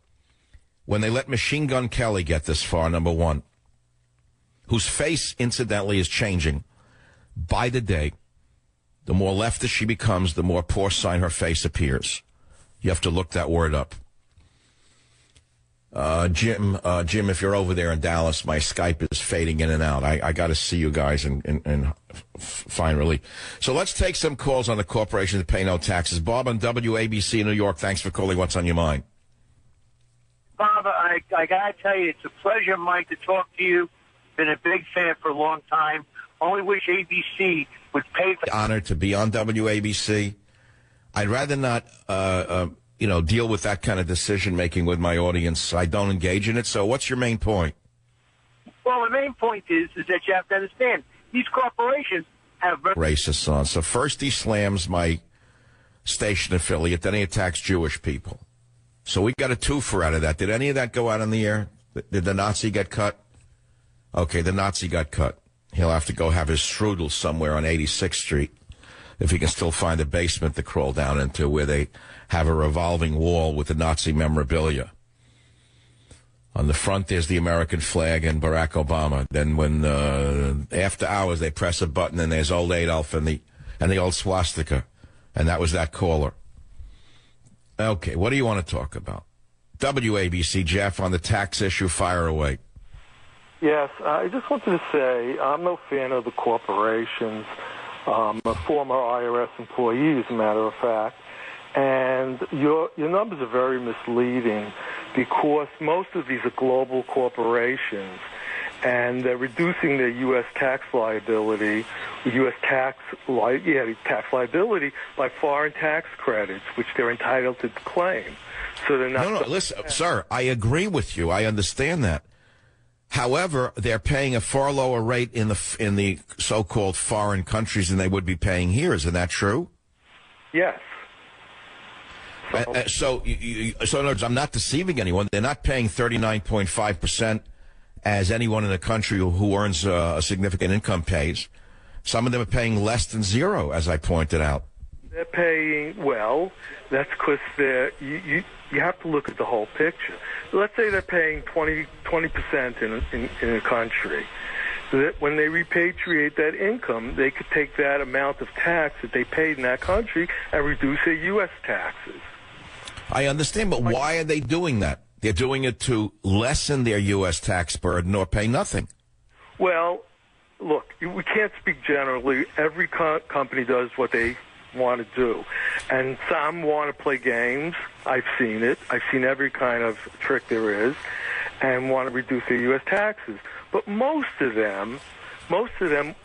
When they let Machine Gun Kelly get this far, number one, whose face, incidentally, is changing by the day. The more leftist she becomes, the more porcine her face appears. You have to look that word up. Jim, if you're over there in Dallas, my Skype is fading in and out. I got to see you guys and find relief. So let's take some calls on the corporations that pay no taxes. Bob on WABC in New York, thanks for calling. What's on your mind? Bob, I got to tell you, it's a pleasure, Mike, to talk to you. Been a big fan for a long time. Only wish ABC would pay for... Honored to be on WABC. I'd rather not... deal with that kind of decision-making with my audience. I don't engage in it. So what's your main point? Well, the main point is that you have to understand, these corporations have... Racist on. So first he slams my station affiliate, then he attacks Jewish people. So we got a twofer out of that. Did any of that go out on the air? Did the Nazi get cut? Okay, the Nazi got cut. He'll have to go have his strudel somewhere on 86th Street, if he can still find a basement to crawl down into where they have a revolving wall with the Nazi memorabilia. On the front, there's the American flag and Barack Obama. Then when, after hours, they press a button and there's old Adolf and the old swastika. And that was that caller. Okay, what do you want to talk about? WABC, Jeff, on the tax issue, fire away. Yes, I just wanted to say I'm no fan of the corporations. I'm a former IRS employee, as a matter of fact. And your numbers are very misleading because most of these are global corporations, and they're reducing their U.S. tax liability, tax liability by foreign tax credits, which they're entitled to claim. So they're not. No, listen, sir, I agree with you. I understand that. However, they're paying a far lower rate in the so-called foreign countries than they would be paying here. Isn't that true? Yes. So in other words, I'm not deceiving anyone. They're not paying 39.5% as anyone in the country who earns a significant income pays. Some of them are paying less than zero, as I pointed out. They're paying, well, that's because you have to look at the whole picture. Let's say they're paying 20% in a country. So that when they repatriate that income, they could take that amount of tax that they paid in that country and reduce their U.S. taxes. I understand, but why are they doing that? They're doing it to lessen their U.S. tax burden or pay nothing. Well, look, we can't speak generally. Every company does what they want to do. And some want to play games. I've seen it. I've seen every kind of trick there is, and want to reduce their U.S. taxes. But most of them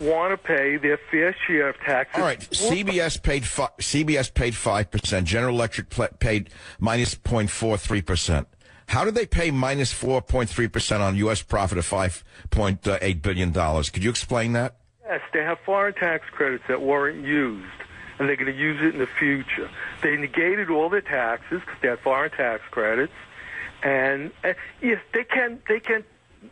want to pay their fair share of taxes. All right, CBS paid 5%. General Electric paid minus 0.43%. How did they pay minus 4.3% on U.S. profit of $5.8 billion? Could you explain that? Yes, they have foreign tax credits that weren't used, and they're going to use it in the future. They negated all their taxes because they had foreign tax credits, and yes, they can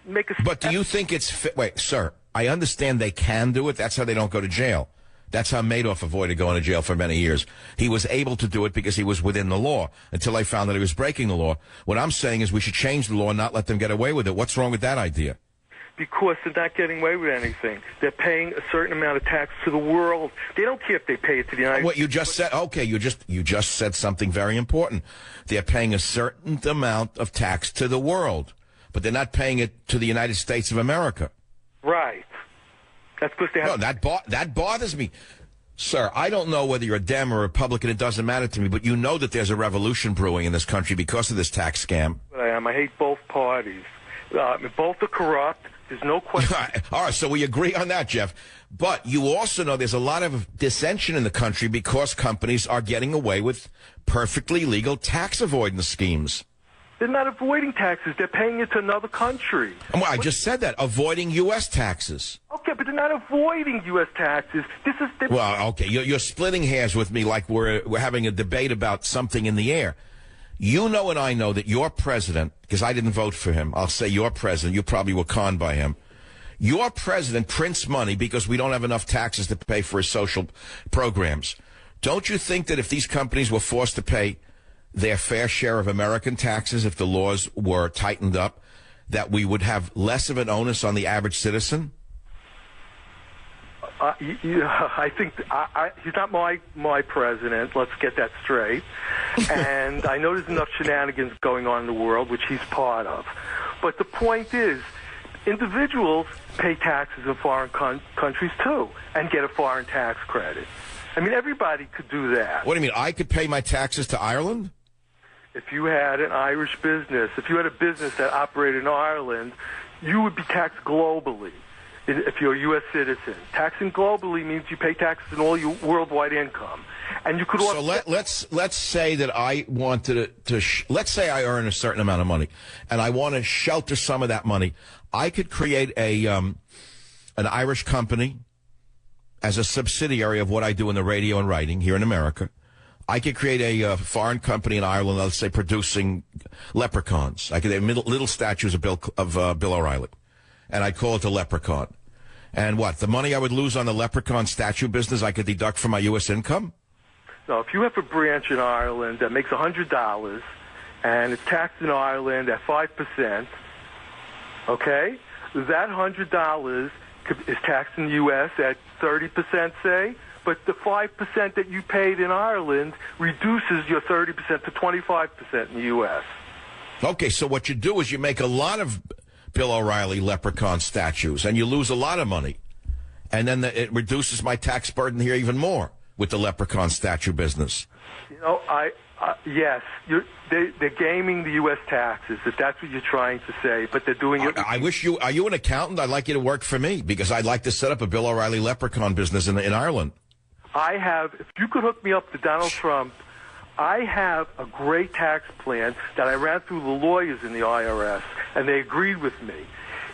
make a... But do you think it's... Wait, sir, I understand they can do it. That's how they don't go to jail. That's how Madoff avoided going to jail for many years. He was able to do it because he was within the law until they found that he was breaking the law. What I'm saying is we should change the law and not let them get away with it. What's wrong with that idea? Because they're not getting away with anything. They're paying a certain amount of tax to the world. They don't care if they pay it to the United States. What you just said, okay, you just said something very important. They're paying a certain amount of tax to the world, but they're not paying it to the United States of America. Right. That's because they have... No, that bothers me. Sir, I don't know whether you're a Dem or a Republican. It doesn't matter to me, but you know that there's a revolution brewing in this country because of this tax scam. I am. I hate both parties. Both are corrupt. There's no question. All right, so we agree on that, Jeff. But you also know there's a lot of dissension in the country because companies are getting away with perfectly legal tax avoidance schemes. They're not avoiding taxes. They're paying it to another country. Well, I just said that. Avoiding U.S. taxes. Okay, but they're not avoiding U.S. taxes. Well, okay, you're splitting hairs with me like we're having a debate about something in the air. You know and I know that your president, because I didn't vote for him, I'll say your president, you probably were conned by him. Your president prints money because we don't have enough taxes to pay for his social programs. Don't you think that if these companies were forced to pay their fair share of American taxes, if the laws were tightened up, that we would have less of an onus on the average citizen? I think he's not my president. Let's get that straight. And I know there's enough shenanigans going on in the world, which he's part of. But the point is, individuals pay taxes in foreign countries, too, and get a foreign tax credit. I mean, everybody could do that. What do you mean? I could pay my taxes to Ireland? If you had an Irish business, if you had a business that operated in Ireland, you would be taxed globally if you're a U.S. citizen. Taxing globally means you pay taxes on all your worldwide income. And you could also... So let's say that I wanted to let's say I earn a certain amount of money, and I want to shelter some of that money. I could create an Irish company as a subsidiary of what I do in the radio and writing here in America. I could create a foreign company in Ireland, let's say, producing leprechauns. I could have little statues of Bill O'Reilly, and I'd call it the Leprechaun. And what, the money I would lose on the leprechaun statue business I could deduct from my U.S. income? No, if you have a branch in Ireland that makes $100 and it's taxed in Ireland at 5%, okay, that $100 is taxed in the U.S. at 30%, say, but the 5% that you paid in Ireland reduces your 30% to 25% in the U.S. Okay, so what you do is you make a lot of Bill O'Reilly leprechaun statues, and you lose a lot of money. And then it reduces my tax burden here even more with the leprechaun statue business. You know, yes, they're gaming the U.S. taxes, if that's what you're trying to say, but they're doing it... I wish you... Are you an accountant? I'd like you to work for me, because I'd like to set up a Bill O'Reilly leprechaun business in Ireland. I have... If you could hook me up to Donald Trump, I have a great tax plan that I ran through the lawyers in the IRS, and they agreed with me.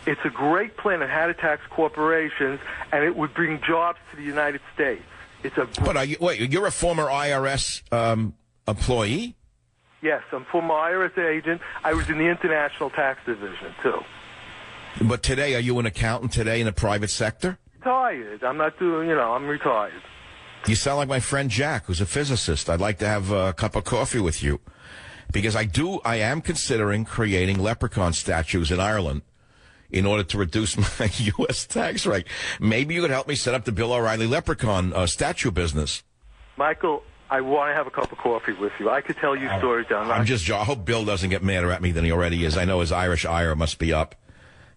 It's a great plan on how to tax corporations, and it would bring jobs to the United States. It's a... But you're a former IRS employee? Yes, I'm a former IRS agent. I was in the International Tax Division, too. But today, are you an accountant today in the private sector? Retired. I'm not doing, I'm retired. You sound like my friend Jack, who's a physicist. I'd like to have a cup of coffee with you. Because I am considering creating leprechaun statues in Ireland in order to reduce my U.S. tax rate. Maybe you could help me set up the Bill O'Reilly leprechaun statue business. Michael, I want to have a cup of coffee with you. I could tell you stories down there. I hope Bill doesn't get madder at me than he already is. I know his Irish ire must be up,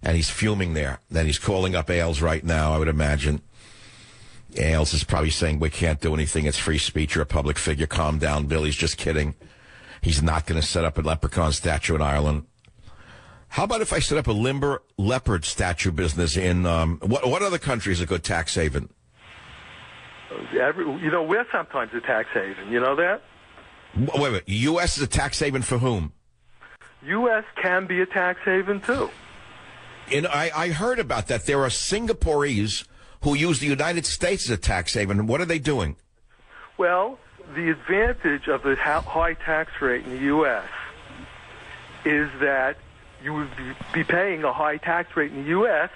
and he's fuming there. Then he's calling up Ailes right now, I would imagine. Ailes is probably saying, we can't do anything. It's free speech. You're a public figure. Calm down, Bill. He's just kidding. He's not going to set up a leprechaun statue in Ireland. How about if I set up a limber leopard statue business in, what other country is a good tax haven? We're sometimes a tax haven. You know that? Wait. U.S. is a tax haven for whom? U.S. can be a tax haven, too. I heard about that. There are Singaporeans who use the United States as a tax haven. What are they doing? Well, the advantage of the high tax rate in the U.S. is that you would be paying a high tax rate in the U.S.,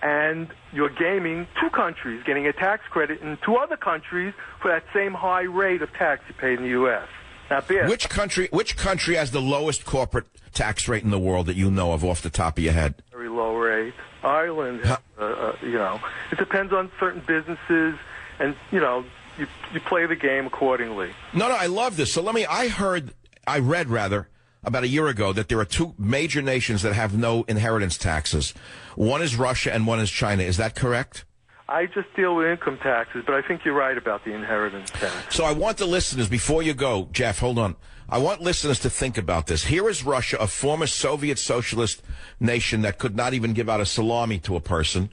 and you're gaming two countries, getting a tax credit in two other countries for that same high rate of tax you pay in the U.S. Not bad. Which country has the lowest corporate tax rate in the world that you know of off the top of your head? Very low rate. Ireland, it depends on certain businesses, and, you play the game accordingly. No, I love this. So I read about a year ago that there are two major nations that have no inheritance taxes. One is Russia and one is China. Is that correct? I just deal with income taxes, but I think you're right about the inheritance tax. So I want the listeners, before you go, Jeff, hold on. I want listeners to think about this. Here is Russia, a former Soviet socialist nation that could not even give out a salami to a person,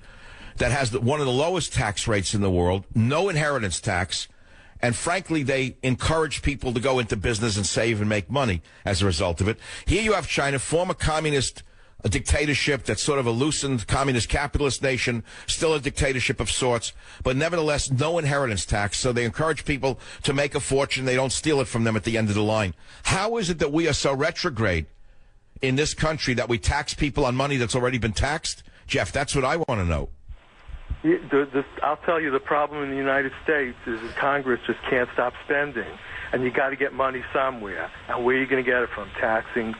that has one of the lowest tax rates in the world, no inheritance tax, and frankly, they encourage people to go into business and save and make money as a result of it. Here you have China, former communist dictatorship that's sort of a loosened communist capitalist nation, still a dictatorship of sorts, but nevertheless no inheritance tax, so they encourage people to make a fortune. They don't steal it from them at the end of the line. How is it that we are so retrograde in this country that we tax people on money that's already been taxed Jeff, that's what I want to know. I'll tell you, the problem in the United States is that Congress just can't stop spending. And you got to get money somewhere. And where are you going to get it from? Taxing.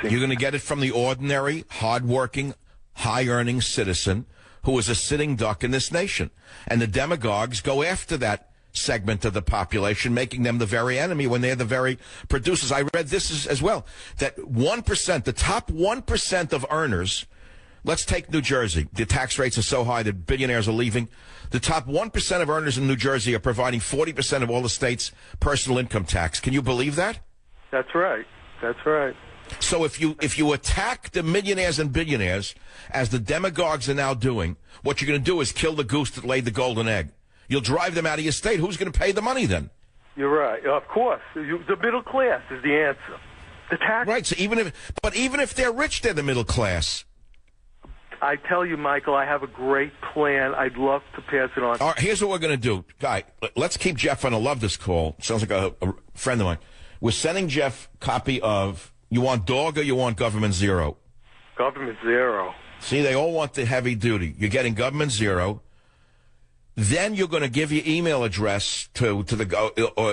You're going to get it from the ordinary, hardworking, high-earning citizen who is a sitting duck in this nation. And the demagogues go after that segment of the population, making them the very enemy when they're the very producers. I read this as well, that 1%, the top 1% of earners, let's take New Jersey. The tax rates are so high that billionaires are leaving. The top 1% of earners in New Jersey are providing 40% of all the state's personal income tax. Can you believe that? That's right. So if you attack the millionaires and billionaires, as the demagogues are now doing, what you're going to do is kill the goose that laid the golden egg. You'll drive them out of your state. Who's going to pay the money then? You're right. Of course. The middle class is the answer. The tax. Right. So even if they're rich, they're the middle class. I tell you, Michael, I have a great plan. I'd love to pass it on. All right, here's what we're going to do. Guy, let's keep Jeff on. I love this call. Sounds like a friend of mine. We're sending Jeff a copy of, you want dog or you want government zero? Government zero. See, they all want the heavy duty. You're getting government zero. Then you're going to give your email address to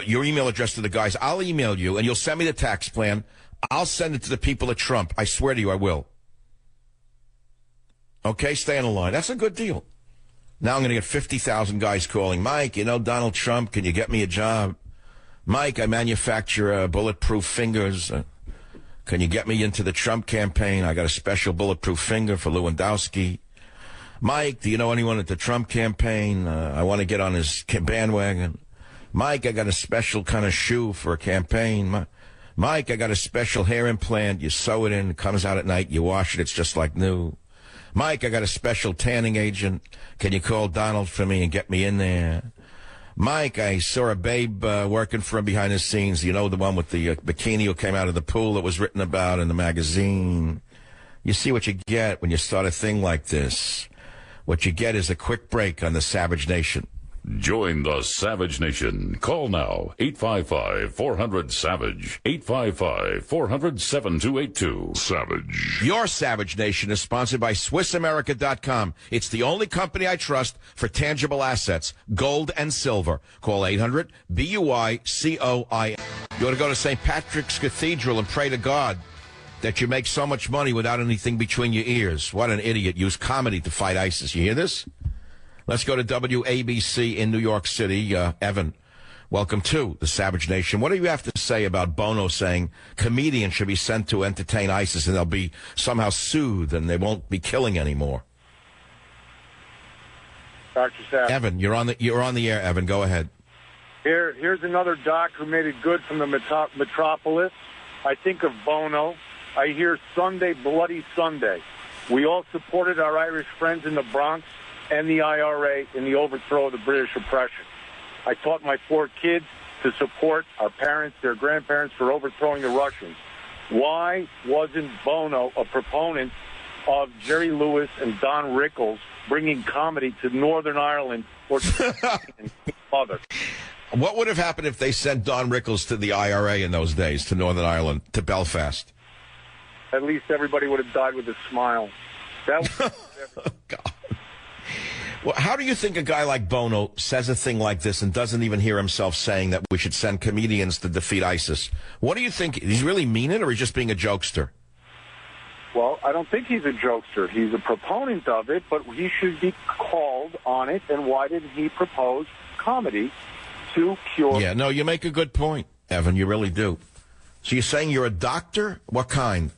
your email address to the guys. I'll email you, and you'll send me the tax plan. I'll send it to the people at Trump. I swear to you, I will. Okay, stay on the line. That's a good deal. Now I'm going to get 50,000 guys calling. Mike, you know Donald Trump, can you get me a job? Mike, I manufacture bulletproof fingers. Can you get me into the Trump campaign? I got a special bulletproof finger for Lewandowski. Mike, do you know anyone at the Trump campaign? I want to get on his bandwagon. Mike, I got a special kind of shoe for a campaign. Mike, I got a special hair implant. You sew it in, it comes out at night, you wash it, it's just like new. Mike, I got a special tanning agent. Can you call Donald for me and get me in there? Mike, I saw a babe working for him behind the scenes. You know, the one with the bikini who came out of the pool that was written about in the magazine. You see what you get when you start a thing like this. What you get is a quick break on the Savage Nation. Join the Savage Nation. Call now, 855-400-SAVAGE, 855-400-7282. Savage. Your Savage Nation is sponsored by SwissAmerica.com. It's the only company I trust for tangible assets, gold and silver. Call 800-BUI-COI. You ought to go to St. Patrick's Cathedral and pray to God that you make so much money without anything between your ears. What an idiot. Use comedy to fight ISIS. You hear this? Let's go to WABC in New York City. Evan, welcome to the Savage Nation. What do you have to say about Bono saying comedians should be sent to entertain ISIS and they'll be somehow soothed and they won't be killing anymore? Dr. Savage. Evan, you're on the air, Evan. Go ahead. Here's another doc who made it good from the Metropolis. I think of Bono. I hear Sunday, Bloody Sunday. We all supported our Irish friends in the Bronx and the IRA in the overthrow of the British oppression. I taught my 4 kids to support our parents, their grandparents, for overthrowing the Russians. Why wasn't Bono a proponent of Jerry Lewis and Don Rickles bringing comedy to Northern Ireland or and others? What would have happened if they sent Don Rickles to the IRA in those days, to Northern Ireland, to Belfast? At least everybody would have died with a smile. That was God. Well, how do you think a guy like Bono says a thing like this and doesn't even hear himself saying that we should send comedians to defeat ISIS? What do you think? He's really mean it, or he's just being a jokester? Well, I don't think he's a jokester. He's a proponent of it, but he should be called on it. And why didn't he propose comedy to cure? Yeah, no, you make a good point, Evan. You really do. So you're saying you're a doctor? What kind?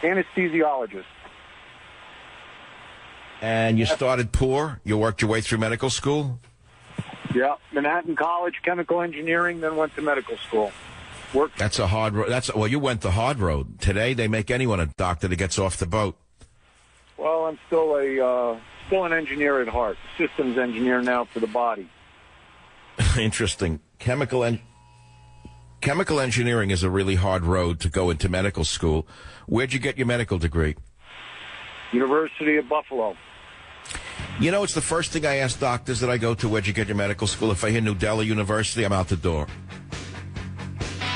Anesthesiologist. And you started poor? You worked your way through medical school? Yeah, Manhattan College, chemical engineering, then went to medical school. That's a hard road. Well, you went the hard road. Today, they make anyone a doctor that gets off the boat. Well, I'm still an engineer at heart. Systems engineer now for the body. Interesting. Chemical engineering is a really hard road to go into medical school. Where'd you get your medical degree? University of Buffalo. You know, it's the first thing I ask doctors that I go to, where'd you get your medical school? If I hear New Delhi University, I'm out the door.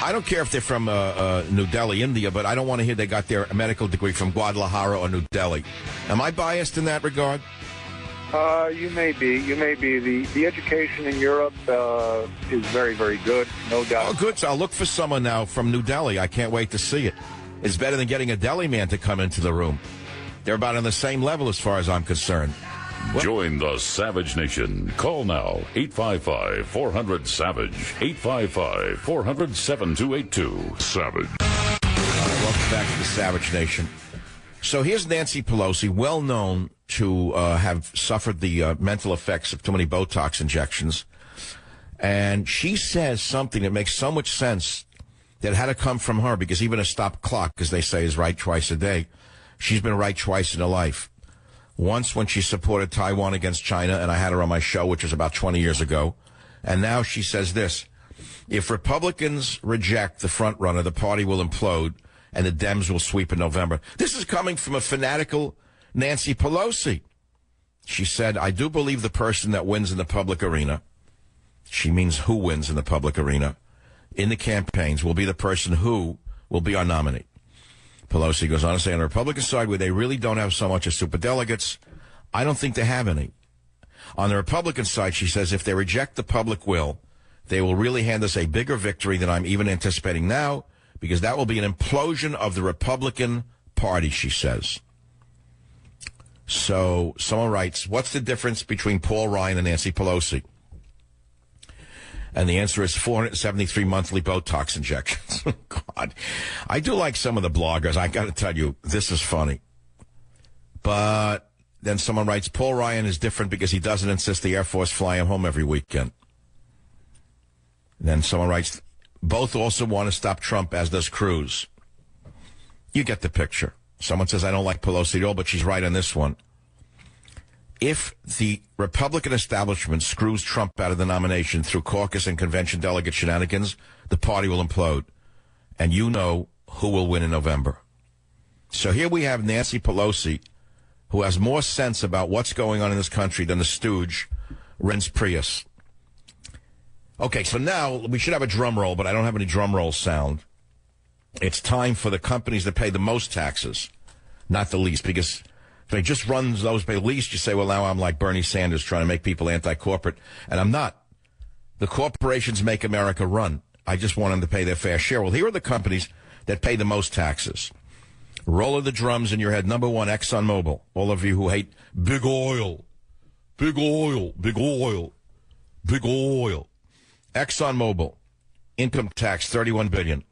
I don't care if they're from New Delhi, India, but I don't want to hear they got their medical degree from Guadalajara or New Delhi. Am I biased in that regard? You may be. The education in Europe is very, very good, no doubt. Oh, good. So I'll look for someone now from New Delhi. I can't wait to see it. It's better than getting a Delhi man to come into the room. They're about on the same level as far as I'm concerned. Join the Savage Nation. Call now, 855-400-SAVAGE, 855-400-7282. Savage. Welcome back to the Savage Nation. So here's Nancy Pelosi, well known to have suffered the mental effects of too many Botox injections. And she says something that makes so much sense that had to come from her, because even a stop clock, as they say, is right twice a day. She's been right twice in her life. Once when she supported Taiwan against China, and I had her on my show, which was about 20 years ago. And now she says this: if Republicans reject the front runner, the party will implode and the Dems will sweep in November. This is coming from a fanatical Nancy Pelosi. She said, I do believe the person that wins in the public arena, she means who wins in the public arena, in the campaigns will be the person who will be our nominee. Pelosi goes on to say, on the Republican side, where they really don't have so much as superdelegates, I don't think they have any. On the Republican side, she says, if they reject the public will, they will really hand us a bigger victory than I'm even anticipating now, because that will be an implosion of the Republican Party, she says. So someone writes, what's the difference between Paul Ryan and Nancy Pelosi? And the answer is 473 monthly Botox injections. God. I do like some of the bloggers. I got to tell you, this is funny. But then someone writes, Paul Ryan is different because he doesn't insist the Air Force fly him home every weekend. And then someone writes, both also want to stop Trump, as does Cruz. You get the picture. Someone says, I don't like Pelosi at all, but she's right on this one. If the Republican establishment screws Trump out of the nomination through caucus and convention delegate shenanigans, the party will implode. And you know who will win in November. So here we have Nancy Pelosi, who has more sense about what's going on in this country than the stooge, Reince Priebus. Okay, so now we should have a drum roll, but I don't have any drum roll sound. It's time for the companies that pay the most taxes, not the least, because if they just run those by least, you say, well, now I'm like Bernie Sanders trying to make people anti-corporate, and I'm not. The corporations make America run. I just want them to pay their fair share. Well, here are the companies that pay the most taxes. Roll of the drums in your head. Number one, ExxonMobil. All of you who hate big oil. Big oil. Big oil. Big oil. ExxonMobil. Income tax, $31 billion.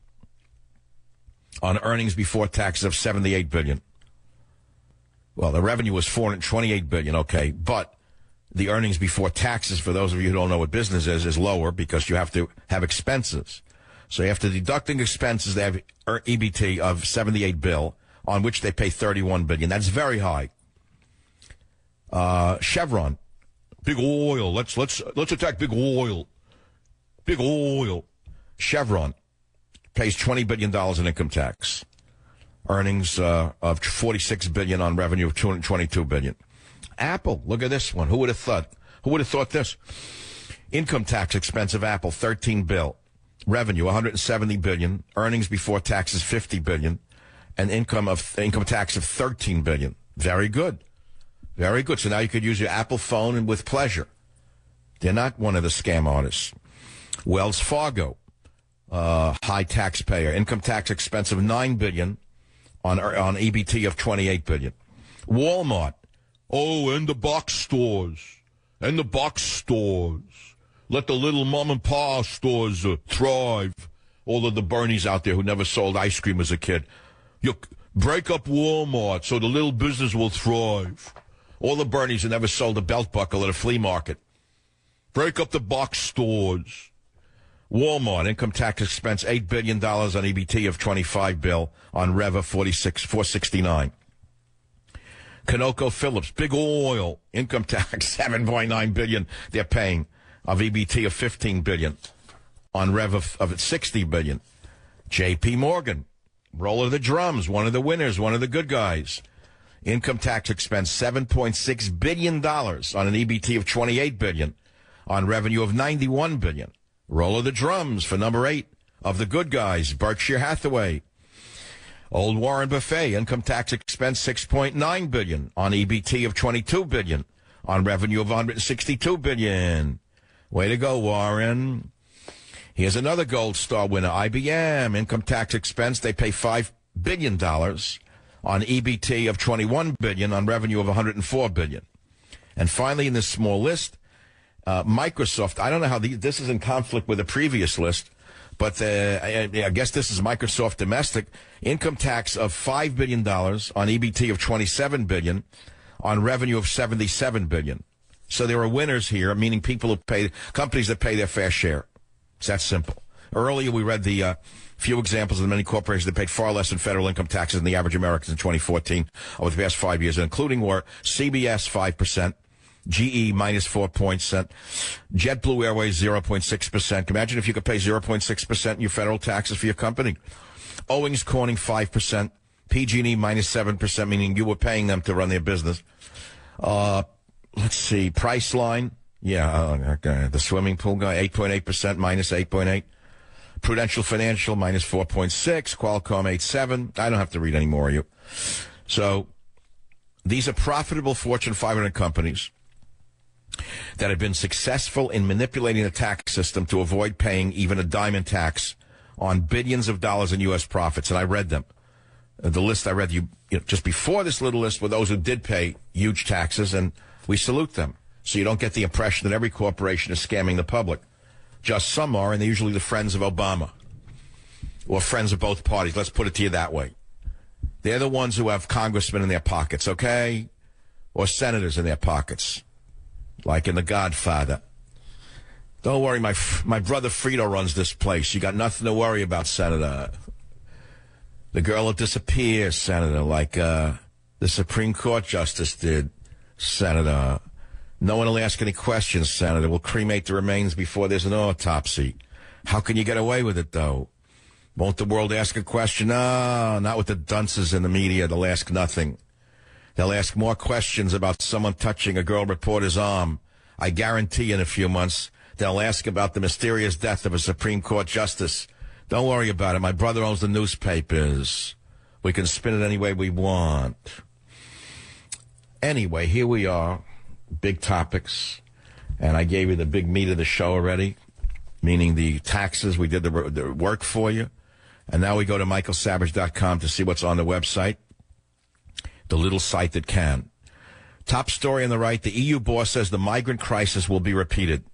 On earnings before taxes of $78 billion. Well, the revenue was $428 billion, okay, but the earnings before taxes, for those of you who don't know what business is lower because you have to have expenses. So after deducting expenses, they have EBT of $78 billion, on which they pay $31 billion. That's very high. Chevron, big oil. Let's attack big oil. Big oil. Chevron pays $20 billion in income tax. Earnings of $46 billion on revenue of $222 billion. Apple, look at this one. Who would have thought? Who would have thought this? Income tax expense of Apple, $13 billion. Revenue, $170 billion. Earnings before taxes, $50 billion. And income tax of $13 billion. Very good. Very good. So now you could use your Apple phone and with pleasure. They're not one of the scam artists. Wells Fargo, high taxpayer. Income tax expense of $9 billion. On EBT of $28 billion. Walmart. Oh, and the box stores. And the box stores. Let the little mom and pop stores thrive. All of the Bernies out there who never sold ice cream as a kid. You break up Walmart so the little business will thrive. All the Bernies who never sold a belt buckle at a flea market. Break up the box stores. Walmart, income tax expense, $8 billion on EBT of $25 billion, on rev of $469. ConocoPhillips, big oil, income tax, $7.9 billion they're paying, of EBT of $15 billion, on rev of $60 billion. J.P. Morgan, roll of the drums, one of the winners, one of the good guys. Income tax expense, $7.6 billion on an EBT of $28 billion, on revenue of $91 billion. Roll of the drums for number 8, of the good guys, Berkshire Hathaway. Old Warren Buffett, income tax expense $6.9 billion on EBT of $22 billion on revenue of $162 billion. Way to go, Warren. Here's another gold star winner, IBM, income tax expense. They pay $5 billion on EBT of $21 billion on revenue of $104 billion. And finally, in this small list, Microsoft. I don't know how this is in conflict with the previous list, but I guess this is Microsoft domestic. Income tax of $5 billion on EBT of $27 billion on revenue of $77 billion. So there are winners here, meaning people who pay, companies that pay their fair share. It's that simple. Earlier, we read the few examples of the many corporations that paid far less in federal income taxes than the average Americans in 2014 over the past 5 years, including were CBS 5%, GE minus 4%, JetBlue Airways 0.6%. Imagine if you could pay 0.6% in your federal taxes for your company. Owings Corning 5%, PG&E minus 7%, meaning you were paying them to run their business. Let's see, Priceline. Yeah, the swimming pool guy, 8.8%, minus 8.8. Prudential Financial, minus 4.6. Qualcomm, 8.7. I don't have to read any more of you. So these are profitable Fortune 500 companies that have been successful in manipulating the tax system to avoid paying even a dime in tax on billions of dollars in U.S. profits. And I read them. The list I read you know, just before this little list were those who did pay huge taxes, and we salute them. So you don't get the impression that every corporation is scamming the public. Just some are, and they're usually the friends of Obama or friends of both parties. Let's put it to you that way. They're the ones who have congressmen in their pockets, okay? Or senators in their pockets, like in The Godfather. Don't worry, my brother Frito runs this place. You got nothing to worry about, Senator. The girl will disappear, Senator, like the Supreme Court justice did, Senator. No one will ask any questions, Senator. We'll cremate the remains before there's an autopsy. How can you get away with it, though? Won't the world ask a question? No, not with the dunces in the media. They'll ask nothing. They'll ask more questions about someone touching a girl reporter's arm. I guarantee in a few months, they'll ask about the mysterious death of a Supreme Court justice. Don't worry about it. My brother owns the newspapers. We can spin it any way we want. Anyway, here we are. Big topics. And I gave you the big meat of the show already, meaning the taxes. We did the work for you. And now we go to michaelsavage.com to see what's on the website, the little site that can. Top story on the right, the EU boss says the migrant crisis will be repeated.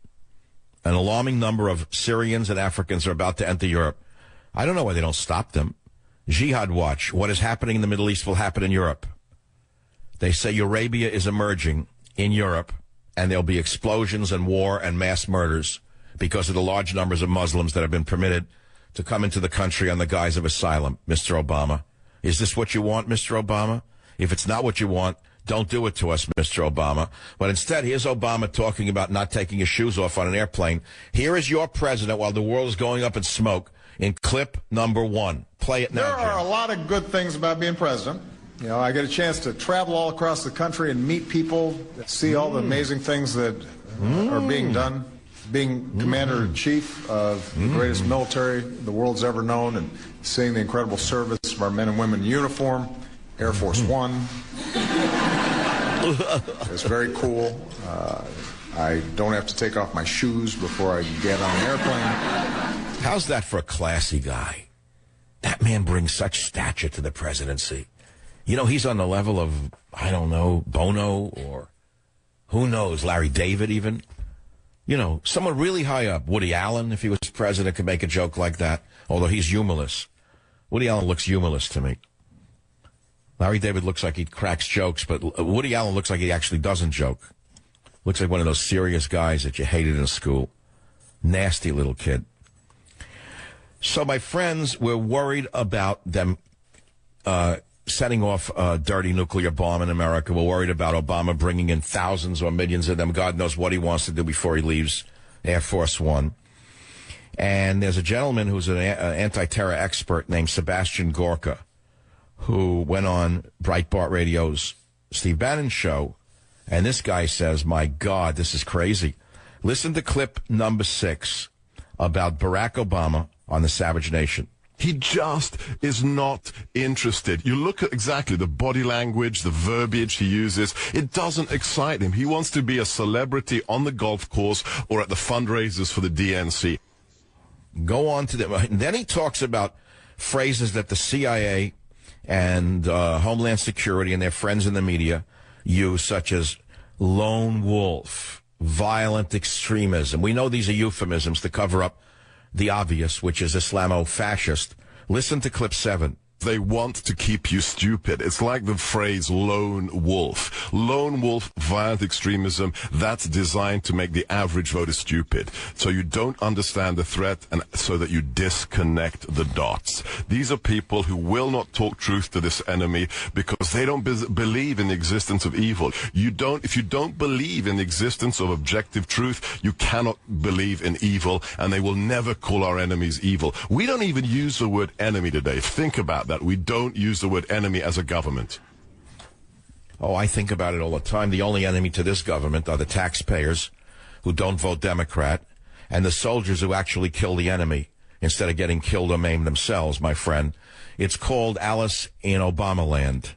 An alarming number of Syrians and Africans are about to enter Europe. I don't know why they don't stop them. Jihad Watch, what is happening in the Middle East will happen in Europe. They say Arabia is emerging in Europe, and there'll be explosions and war and mass murders because of the large numbers of Muslims that have been permitted to come into the country on the guise of asylum, Mr. Obama. Is this what you want, Mr. Obama? If it's not what you want, don't do it to us, Mr. Obama. But instead, here's Obama talking about not taking his shoes off on an airplane. Here is your president while the world is going up in smoke in clip number 1. Play it now, There are Jim. a lot of good things about being president. You know, I get a chance to travel all across the country and meet people, see all the amazing things that are being done. Being commander-in-chief of the greatest military the world's ever known, and seeing the incredible service of our men and women in uniform, Air Force One. It's very cool. I don't have to take off my shoes before I get on an airplane. How's that for a classy guy? That man brings such stature to the presidency. You know, he's on the level of, I don't know, Bono or who knows, Larry David even. You know, someone really high up. Woody Allen, if he was president, could make a joke like that, although he's humorless. Woody Allen looks humorless to me. Larry David looks like he cracks jokes, but Woody Allen looks like he actually doesn't joke. Looks like one of those serious guys that you hated in school. Nasty little kid. So my friends were worried about them setting off a dirty nuclear bomb in America. We're worried about Obama bringing in thousands or millions of them. God knows what he wants to do before he leaves Air Force One. And there's a gentleman who's an anti-terror expert named Sebastian Gorka, who went on Breitbart Radio's Steve Bannon show. And this guy says, my God, this is crazy. Listen to clip number 6 about Barack Obama on the Savage Nation. He just is not interested. You look at exactly the body language, the verbiage he uses. It doesn't excite him. He wants to be a celebrity on the golf course or at the fundraisers for the DNC. Go on to then he talks about phrases that the CIA and Homeland Security and their friends in the media use, such as lone wolf, violent extremism. We know these are euphemisms to cover up the obvious, which is Islamo-fascist. Listen to clip 7. They want to keep you stupid. It's like the phrase lone wolf. Lone wolf, violent extremism, that's designed to make the average voter stupid. So you don't understand the threat and so that you disconnect the dots. These are people who will not talk truth to this enemy because they don't believe in the existence of evil. If you don't believe in the existence of objective truth, you cannot believe in evil, and they will never call our enemies evil. We don't even use the word enemy today. Think about that. We don't use the word enemy as a government. Oh, I think about it all the time. The only enemy to this government are the taxpayers who don't vote Democrat and the soldiers who actually kill the enemy instead of getting killed or maimed themselves, my friend. It's called Alice in Obamaland.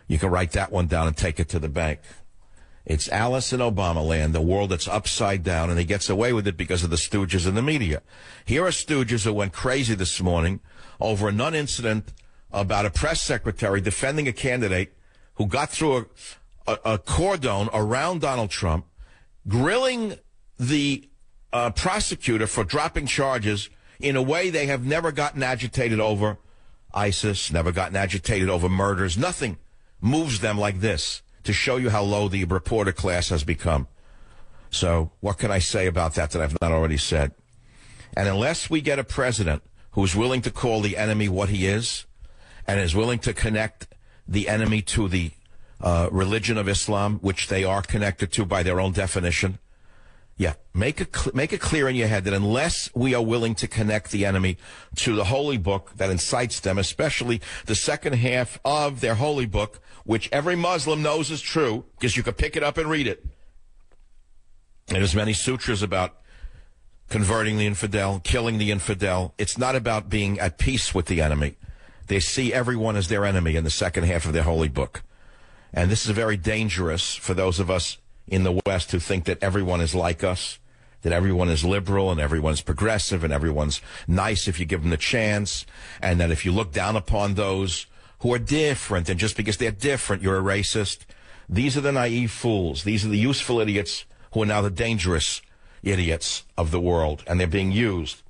You can write that one down and take it to the bank. It's Alice in Obamaland, the world that's upside down, and he gets away with it because of the stooges in the media. Here are stooges who went crazy this morning over a non-incident about a press secretary defending a candidate who got through a cordon around Donald Trump, grilling the prosecutor for dropping charges in a way they have never gotten agitated over ISIS, never gotten agitated over murders. Nothing moves them like this, to show you how low the reporter class has become. So what can I say about that I've not already said? And unless we get a president who's willing to call the enemy what he is and is willing to connect the enemy to the religion of Islam, which they are connected to by their own definition, make it clear in your head that unless we are willing to connect the enemy to the holy book that incites them, especially the second half of their holy book, which every Muslim knows is true, because you can pick it up and read it. And there's many sutras about converting the infidel, killing the infidel. It's not about being at peace with the enemy. They see everyone as their enemy in the second half of their holy book. And this is very dangerous for those of us in the West who think that everyone is like us, that everyone is liberal and everyone's progressive and everyone's nice if you give them the chance, and that if you look down upon those who are different, and just because they're different, you're a racist. These are the naive fools. These are the useful idiots who are now the dangerous idiots of the world, and they're being used.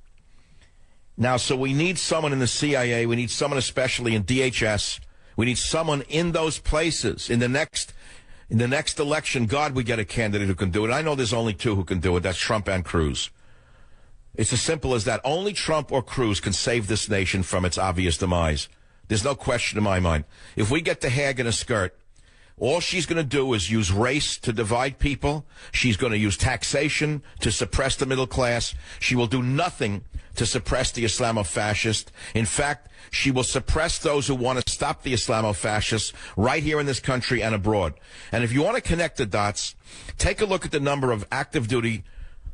Now, so we need someone in the CIA. We need someone especially in DHS. We need someone in those places. In the next election, God, we get a candidate who can do it. I know there's only two who can do it. That's Trump and Cruz. It's as simple as that. Only Trump or Cruz can save this nation from its obvious demise. There's no question in my mind. If we get the hag in a skirt, all she's going to do is use race to divide people. She's going to use taxation to suppress the middle class. She will do nothing to suppress the Islamo-fascists. In fact, she will suppress those who want to stop the Islamo-fascists right here in this country and abroad. And if you want to connect the dots, take a look at the number of active duty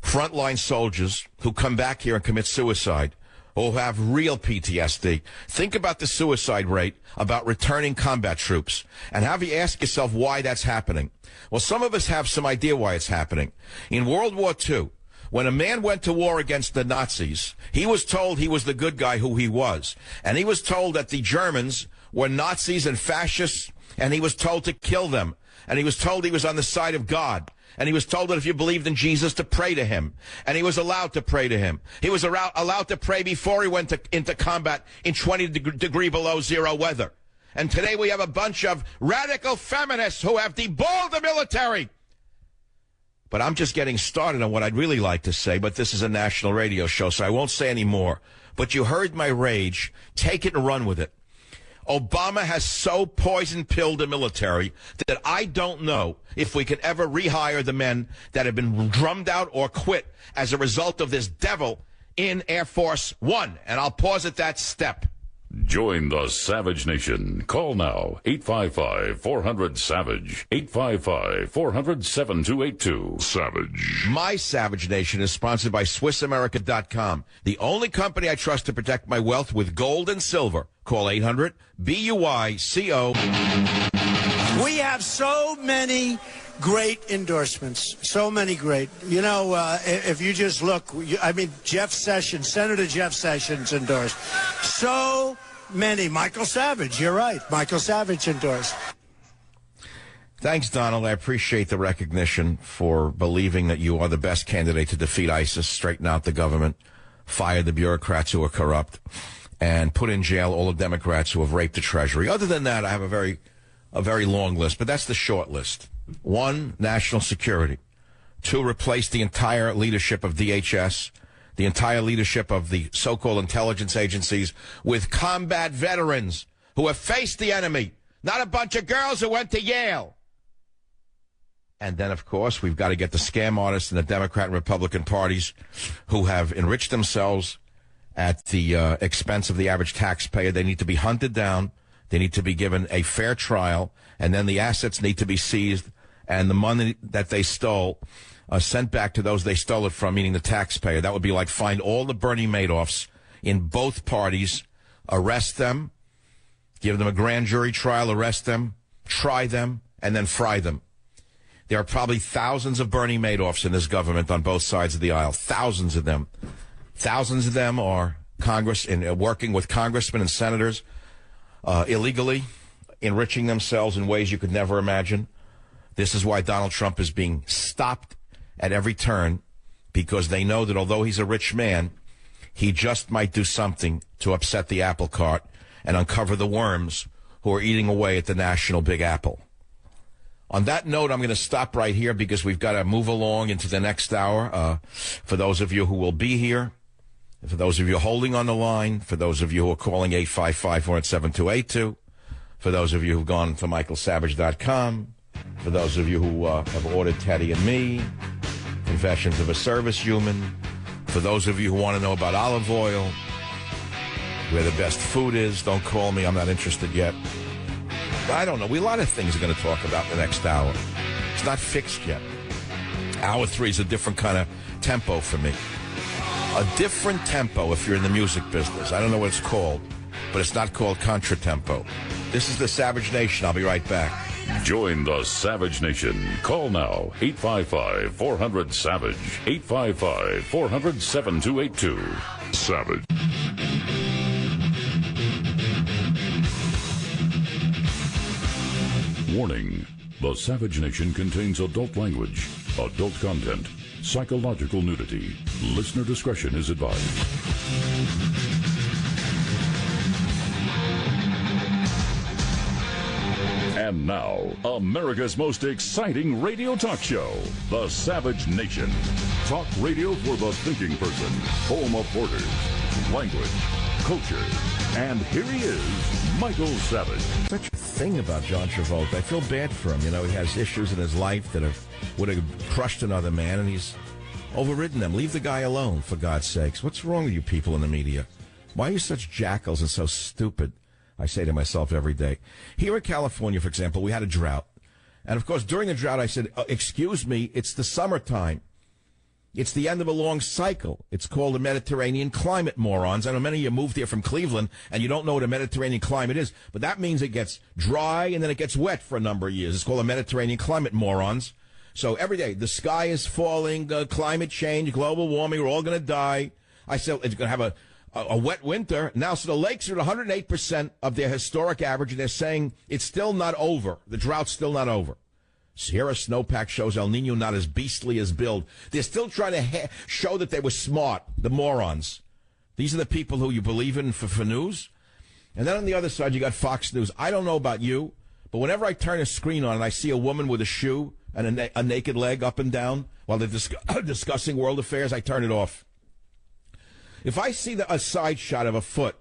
frontline soldiers who come back here and commit suicide, or who have real PTSD. Think about the suicide rate about returning combat troops, and have you ask yourself why that's happening. Well, some of us have some idea why it's happening. In World War II, when a man went to war against the Nazis, he was told he was the good guy who he was. And he was told that the Germans were Nazis and fascists, and he was told to kill them. And he was told he was on the side of God. And he was told that if you believed in Jesus, to pray to him. And he was allowed to pray to him. He was allowed to pray before he went into combat in 20 below zero weather. And today we have a bunch of radical feminists who have deballed the military. But I'm just getting started on what I'd really like to say, but this is a national radio show, so I won't say any more. But you heard my rage. Take it and run with it. Obama has so poison-pilled the military that I don't know if we can ever rehire the men that have been drummed out or quit as a result of this devil in Air Force One. And I'll pause at that step. Join the Savage Nation. Call now, 855-400-SAVAGE, 855-400-7282. Savage. My Savage Nation is sponsored by SwissAmerica.com, the only company I trust to protect my wealth with gold and silver. Call 800-BUICO. We have so many great endorsements, so many great. You know, if you just look, Jeff Sessions, Senator Jeff Sessions endorsed. So many. Michael Savage, you're right. Michael Savage endorsed. Thanks, Donald. I appreciate the recognition for believing that you are the best candidate to defeat ISIS, straighten out the government, fire the bureaucrats who are corrupt, and put in jail all the Democrats who have raped the Treasury. Other than that, I have a very long list, but that's the short list. 1, national security. 2, replace the entire leadership of DHS, the entire leadership of the so-called intelligence agencies with combat veterans who have faced the enemy, not a bunch of girls who went to Yale. And then, of course, we've got to get the scam artists in the Democrat and Republican parties who have enriched themselves at the expense of the average taxpayer. They need to be hunted down. They need to be given a fair trial, and then the assets need to be seized, and the money that they stole sent back to those they stole it from, meaning the taxpayer. That would be like find all the Bernie Madoffs in both parties, arrest them, give them a grand jury trial, arrest them, try them, and then fry them. There are probably thousands of Bernie Madoffs in this government on both sides of the aisle, thousands of them. Thousands of them are working with congressmen and senators, illegally, enriching themselves in ways you could never imagine. This is why Donald Trump is being stopped at every turn, because they know that although he's a rich man, he just might do something to upset the apple cart and uncover the worms who are eating away at the national Big Apple. On that note, I'm going to stop right here because we've got to move along into the next hour. For those of you who will be here, for those of you holding on the line, for those of you who are calling 855-400-7282, for those of you who've gone to michaelsavage.com, for those of you who have ordered Teddy and Me, Confessions of a Service Human, for those of you who want to know about olive oil, where the best food is, don't call me, I'm not interested yet. I don't know. A lot of things are going to talk about in the next hour. It's not fixed yet. Hour 3 is a different kind of tempo for me. A different tempo if you're in the music business. I don't know what it's called, but it's not called contratempo. This is the Savage Nation. I'll be right back. Join the Savage Nation. Call now, 855-400-SAVAGE, 855-400-7282. Savage. Warning. The Savage Nation contains adult language, adult content, psychological nudity. Listener discretion is advised. And now, America's most exciting radio talk show, The Savage Nation. Talk radio for the thinking person, home of borders, language, culture. And here he is, Michael Savage. Such a thing about John Travolta. I feel bad for him. You know, he has issues in his life that would have crushed another man, and he's overridden them. Leave the guy alone, for God's sakes. What's wrong with you people in the media? Why are you such jackals and so stupid? I say to myself every day. Here in California, for example, we had a drought. And, of course, during the drought, I said, excuse me, it's the summertime. It's the end of a long cycle. It's called the Mediterranean climate, morons. I know many of you moved here from Cleveland, and you don't know what a Mediterranean climate is. But that means it gets dry, and then it gets wet for a number of years. It's called a Mediterranean climate, morons. So every day, the sky is falling, climate change, global warming, we're all going to die. I said, it's going to have a wet winter. Now, so the lakes are at 108% of their historic average, and they're saying it's still not over. The drought's still not over. Sierra Snowpack shows El Nino not as beastly as Bill. They're still trying to show that they were smart, the morons. These are the people who you believe in for news. And then on the other side, you got Fox News. I don't know about you, but whenever I turn a screen on and I see a woman with a shoe and a naked leg up and down while they're discussing world affairs, I turn it off. If I see a side shot of a foot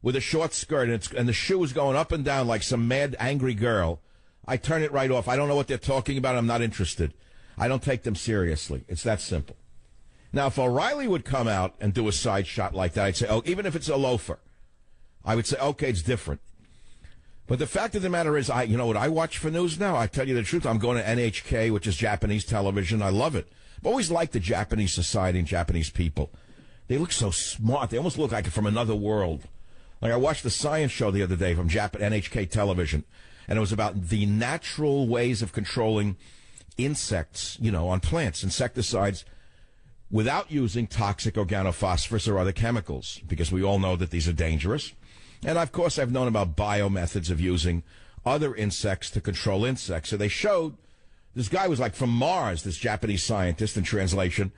with a short skirt and the shoe is going up and down like some mad, angry girl, I turn it right off. I don't know what they're talking about. I'm not interested. I don't take them seriously. It's that simple. Now, if O'Reilly would come out and do a side shot like that, I'd say, oh, even if it's a loafer, I would say, okay, it's different. But the fact of the matter is, you know what I watch for news now? I tell you the truth. I'm going to NHK, which is Japanese television. I love it. I've always liked the Japanese society and Japanese people. They look so smart. They almost look like from another world. Like I watched the science show the other day from NHK television, and it was about the natural ways of controlling insects, on plants, insecticides, without using toxic organophosphorus or other chemicals, because we all know that these are dangerous. And, of course, I've known about biomethods of using other insects to control insects. So they showed this guy was like from Mars, this Japanese scientist in translation,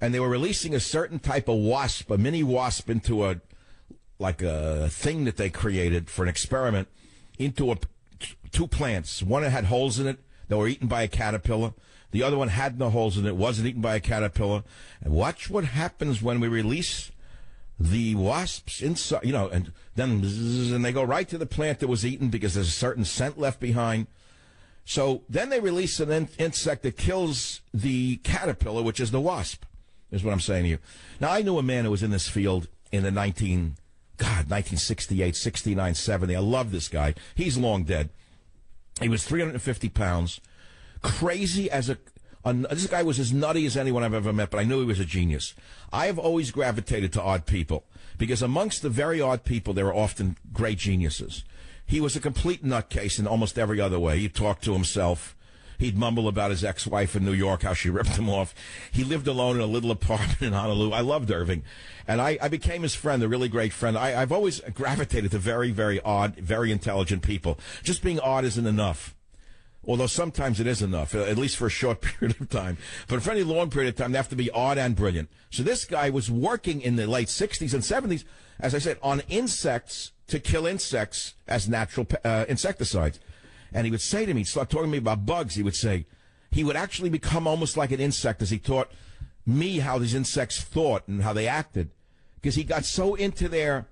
and they were releasing a certain type of wasp, a mini wasp, into a thing that they created for an experiment into two plants. One had holes in it that were eaten by a caterpillar. The other one had no holes in it, wasn't eaten by a caterpillar. And watch what happens when we release the wasps inside, and then and they go right to the plant that was eaten because there's a certain scent left behind. So then they release an insect that kills the caterpillar, which is the wasp, is what I'm saying to you. Now, I knew a man who was in this field in the 1968, 69, 70. I love this guy. He's long dead. He was 350 pounds, crazy as this guy was as nutty as anyone I've ever met, but I knew he was a genius. I have always gravitated to odd people, because amongst the very odd people, there are often great geniuses. He was a complete nutcase in almost every other way. He'd talk to himself. He'd mumble about his ex-wife in New York, how she ripped him off. He lived alone in a little apartment in Honolulu. I loved Irving. And I became his friend, a really great friend. I've always gravitated to very, very odd, very intelligent people. Just being odd isn't enough. Although sometimes it is enough, at least for a short period of time. But for any long period of time, they have to be odd and brilliant. So this guy was working in the late 60s and 70s, as I said, on insects to kill insects as natural insecticides. And he would say to me, he'd start talking to me about bugs. He would say, he would actually become almost like an insect as he taught me how these insects thought and how they acted. Because he got so into their,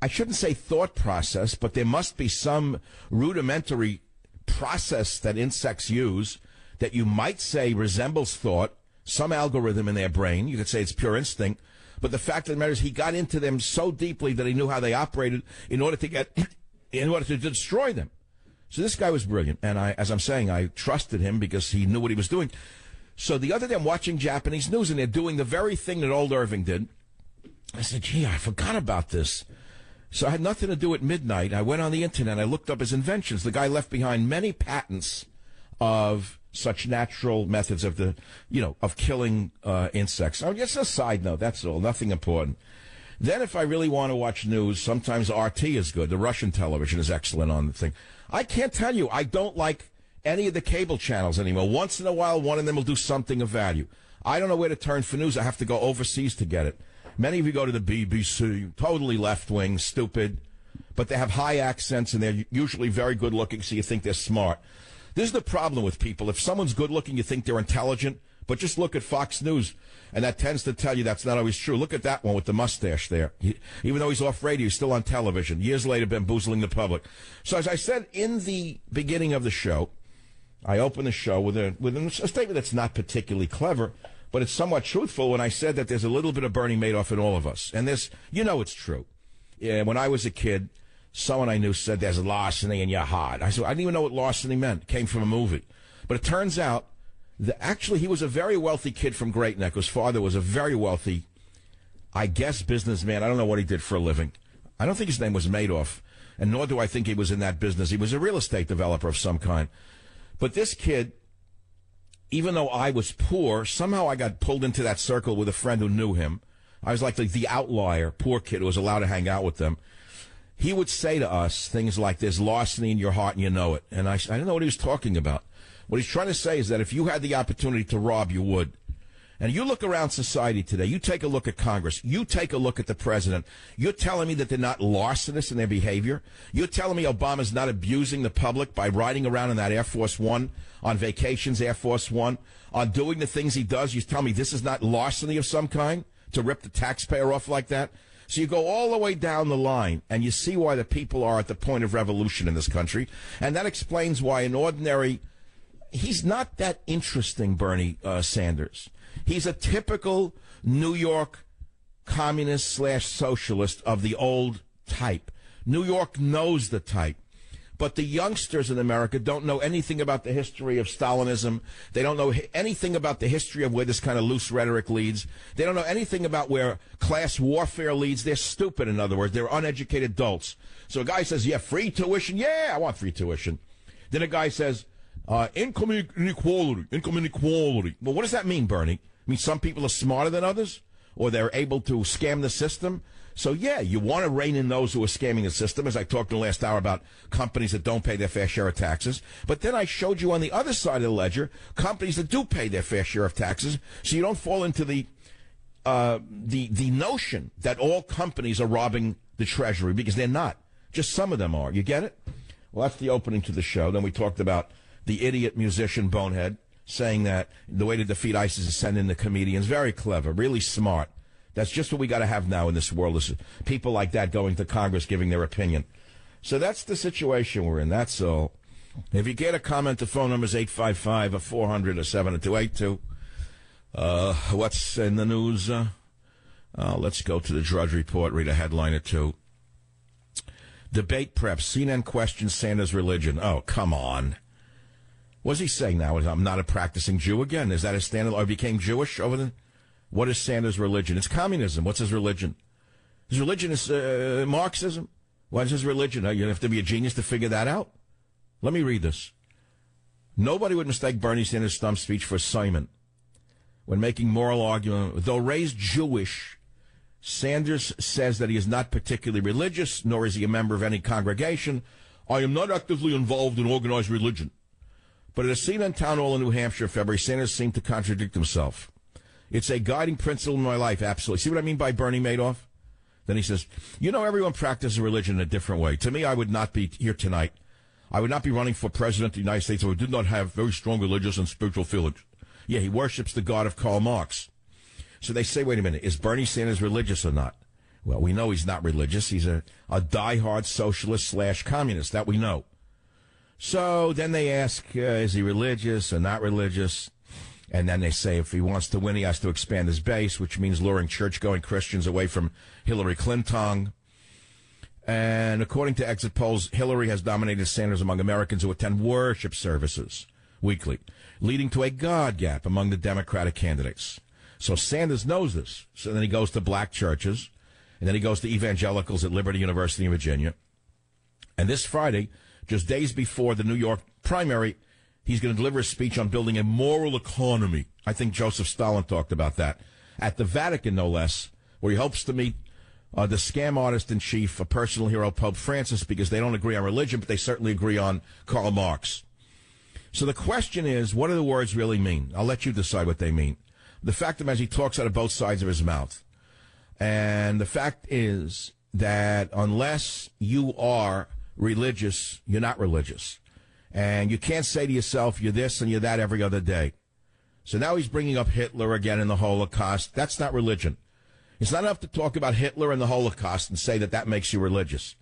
I shouldn't say thought process, but there must be some rudimentary process that insects use that you might say resembles thought, some algorithm in their brain. You could say it's pure instinct. But the fact of the matter is he got into them so deeply that he knew how they operated in order to destroy them. So this guy was brilliant. And as I'm saying, I trusted him because he knew what he was doing. So the other day I'm watching Japanese news and they're doing the very thing that old Irving did. I said, gee, I forgot about this. So I had nothing to do at midnight. I went on the internet. I looked up his inventions. The guy left behind many patents of such natural methods of of killing insects. Just a side note. That's all. Nothing important. Then if I really want to watch news, sometimes RT is good. The Russian television is excellent on the thing. I can't tell you. I don't like any of the cable channels anymore. Once in a while, one of them will do something of value. I don't know where to turn for news. I have to go overseas to get it. Many of you go to the BBC, totally left-wing, stupid, but they have high accents and they're usually very good-looking, so you think they're smart. This is the problem with people. If someone's good-looking, you think they're intelligent, but just look at Fox News, and that tends to tell you that's not always true. Look at that one with the mustache there. Even though he's off radio, he's still on television. Years later, bamboozling the public. So as I said in the beginning of the show, I opened the show with a statement that's not particularly clever, but it's somewhat truthful when I said that there's a little bit of Bernie Madoff in all of us. And this, it's true. Yeah, when I was a kid, someone I knew said there's larceny in your heart. I said, I didn't even know what larceny meant. It came from a movie. But it turns out that actually he was a very wealthy kid from Great Neck. His father was a very wealthy, I guess, businessman. I don't know what he did for a living. I don't think his name was Madoff, and nor do I think he was in that business. He was a real estate developer of some kind. But this kid, even though I was poor, somehow I got pulled into that circle with a friend who knew him. I was like the outlier, poor kid who was allowed to hang out with them. He would say to us things like, there's larceny in your heart and you know it. And I didn't know what he was talking about. What he's trying to say is that if you had the opportunity to rob, you would. And you look around society today, you take a look at Congress, you take a look at the president, you're telling me that they're not larcenous in their behavior? You're telling me Obama's not abusing the public by riding around in that Air Force One, on vacations, Air Force One, on doing the things he does? You tell me this is not larceny of some kind, to rip the taxpayer off like that? So you go all the way down the line, and you see why the people are at the point of revolution in this country. And that explains why an ordinary... He's not that interesting, Bernie Sanders. He's a typical New York communist/socialist of the old type. New York knows the type. But the youngsters in America don't know anything about the history of Stalinism. They don't know anything about the history of where this kind of loose rhetoric leads. They don't know anything about where class warfare leads. They're stupid, in other words. They're uneducated adults. So a guy says, yeah, free tuition. Yeah, I want free tuition. Then a guy says, income inequality. Well, what does that mean, Bernie? I mean, some people are smarter than others? Or they're able to scam the system? So, yeah, you want to rein in those who are scamming the system, as I talked in the last hour about companies that don't pay their fair share of taxes. But then I showed you on the other side of the ledger companies that do pay their fair share of taxes, so you don't fall into the notion that all companies are robbing the Treasury, because they're not. Just some of them are. You get it? Well, that's the opening to the show. Then we talked about the idiot musician Bonehead saying that the way to defeat ISIS is send in the comedians. Very clever, really smart. That's just what we got to have now in this world, is people like that going to Congress giving their opinion. So that's the situation we're in. That's all. If you get a comment, the phone number is 855-400-7282. What's in the news? Let's go to the Drudge Report, read a headline or two. Debate prep. CNN questions Sanders' religion. Oh, come on. What's he saying now? I'm not a practicing Jew again. Is that his standard? Or became Jewish over the... What is Sanders' religion? It's communism. What's his religion? His religion is Marxism. What is his religion? You have to be a genius to figure that out. Let me read this. Nobody would mistake Bernie Sanders' stump speech for Simon when making moral argument. Though raised Jewish, Sanders says that he is not particularly religious, nor is he a member of any congregation. I am not actively involved in organized religion. But at a CNN town hall in New Hampshire in February, Sanders seemed to contradict himself. It's a guiding principle in my life, absolutely. See what I mean by Bernie Madoff? Then he says, everyone practices religion in a different way. To me, I would not be here tonight. I would not be running for president of the United States if I did not have very strong religious and spiritual feelings. Yeah, he worships the God of Karl Marx. So they say, wait a minute, is Bernie Sanders religious or not? Well, we know he's not religious. He's a diehard socialist / communist. That we know. So then they ask, is he religious or not religious? And then they say if he wants to win, he has to expand his base, which means luring church-going Christians away from Hillary Clinton. And according to exit polls, Hillary has dominated Sanders among Americans who attend worship services weekly, leading to a God gap among the Democratic candidates. So Sanders knows this. So then he goes to black churches, and then he goes to evangelicals at Liberty University in Virginia. And this Friday, just days before the New York primary, he's going to deliver a speech on building a moral economy. I think Joseph Stalin talked about that. At the Vatican, no less, where he hopes to meet the scam artist-in-chief, a personal hero, Pope Francis, because they don't agree on religion, but they certainly agree on Karl Marx. So the question is, what do the words really mean? I'll let you decide what they mean. The fact of him is he talks out of both sides of his mouth. And the fact is that unless you are religious, you're not religious. And you can't say to yourself, you're this and you're that every other day. So now he's bringing up Hitler again and the Holocaust. That's not religion. It's not enough to talk about Hitler and the Holocaust and say that makes you religious.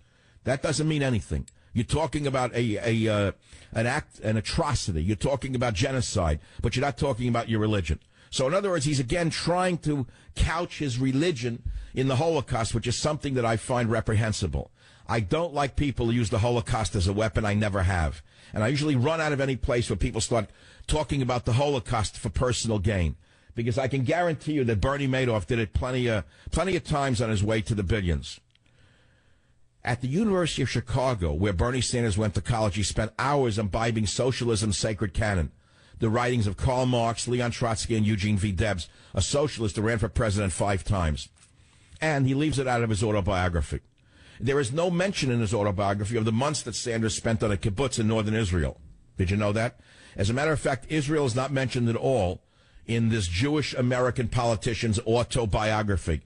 That doesn't mean anything. You're talking about an atrocity. You're talking about genocide, but you're not talking about your religion. So in other words, he's again trying to couch his religion in the Holocaust, which is something that I find reprehensible. I don't like people who use the Holocaust as a weapon. I never have. And I usually run out of any place where people start talking about the Holocaust for personal gain. Because I can guarantee you that Bernie Madoff did it plenty of times on his way to the billions. At the University of Chicago, where Bernie Sanders went to college, he spent hours imbibing socialism's sacred canon. The writings of Karl Marx, Leon Trotsky, and Eugene V. Debs, a socialist who ran for president 5 times. And he leaves it out of his autobiography. There is no mention in his autobiography of the months that Sanders spent on a kibbutz in northern Israel. Did you know that? As a matter of fact, Israel is not mentioned at all in this Jewish American politician's autobiography.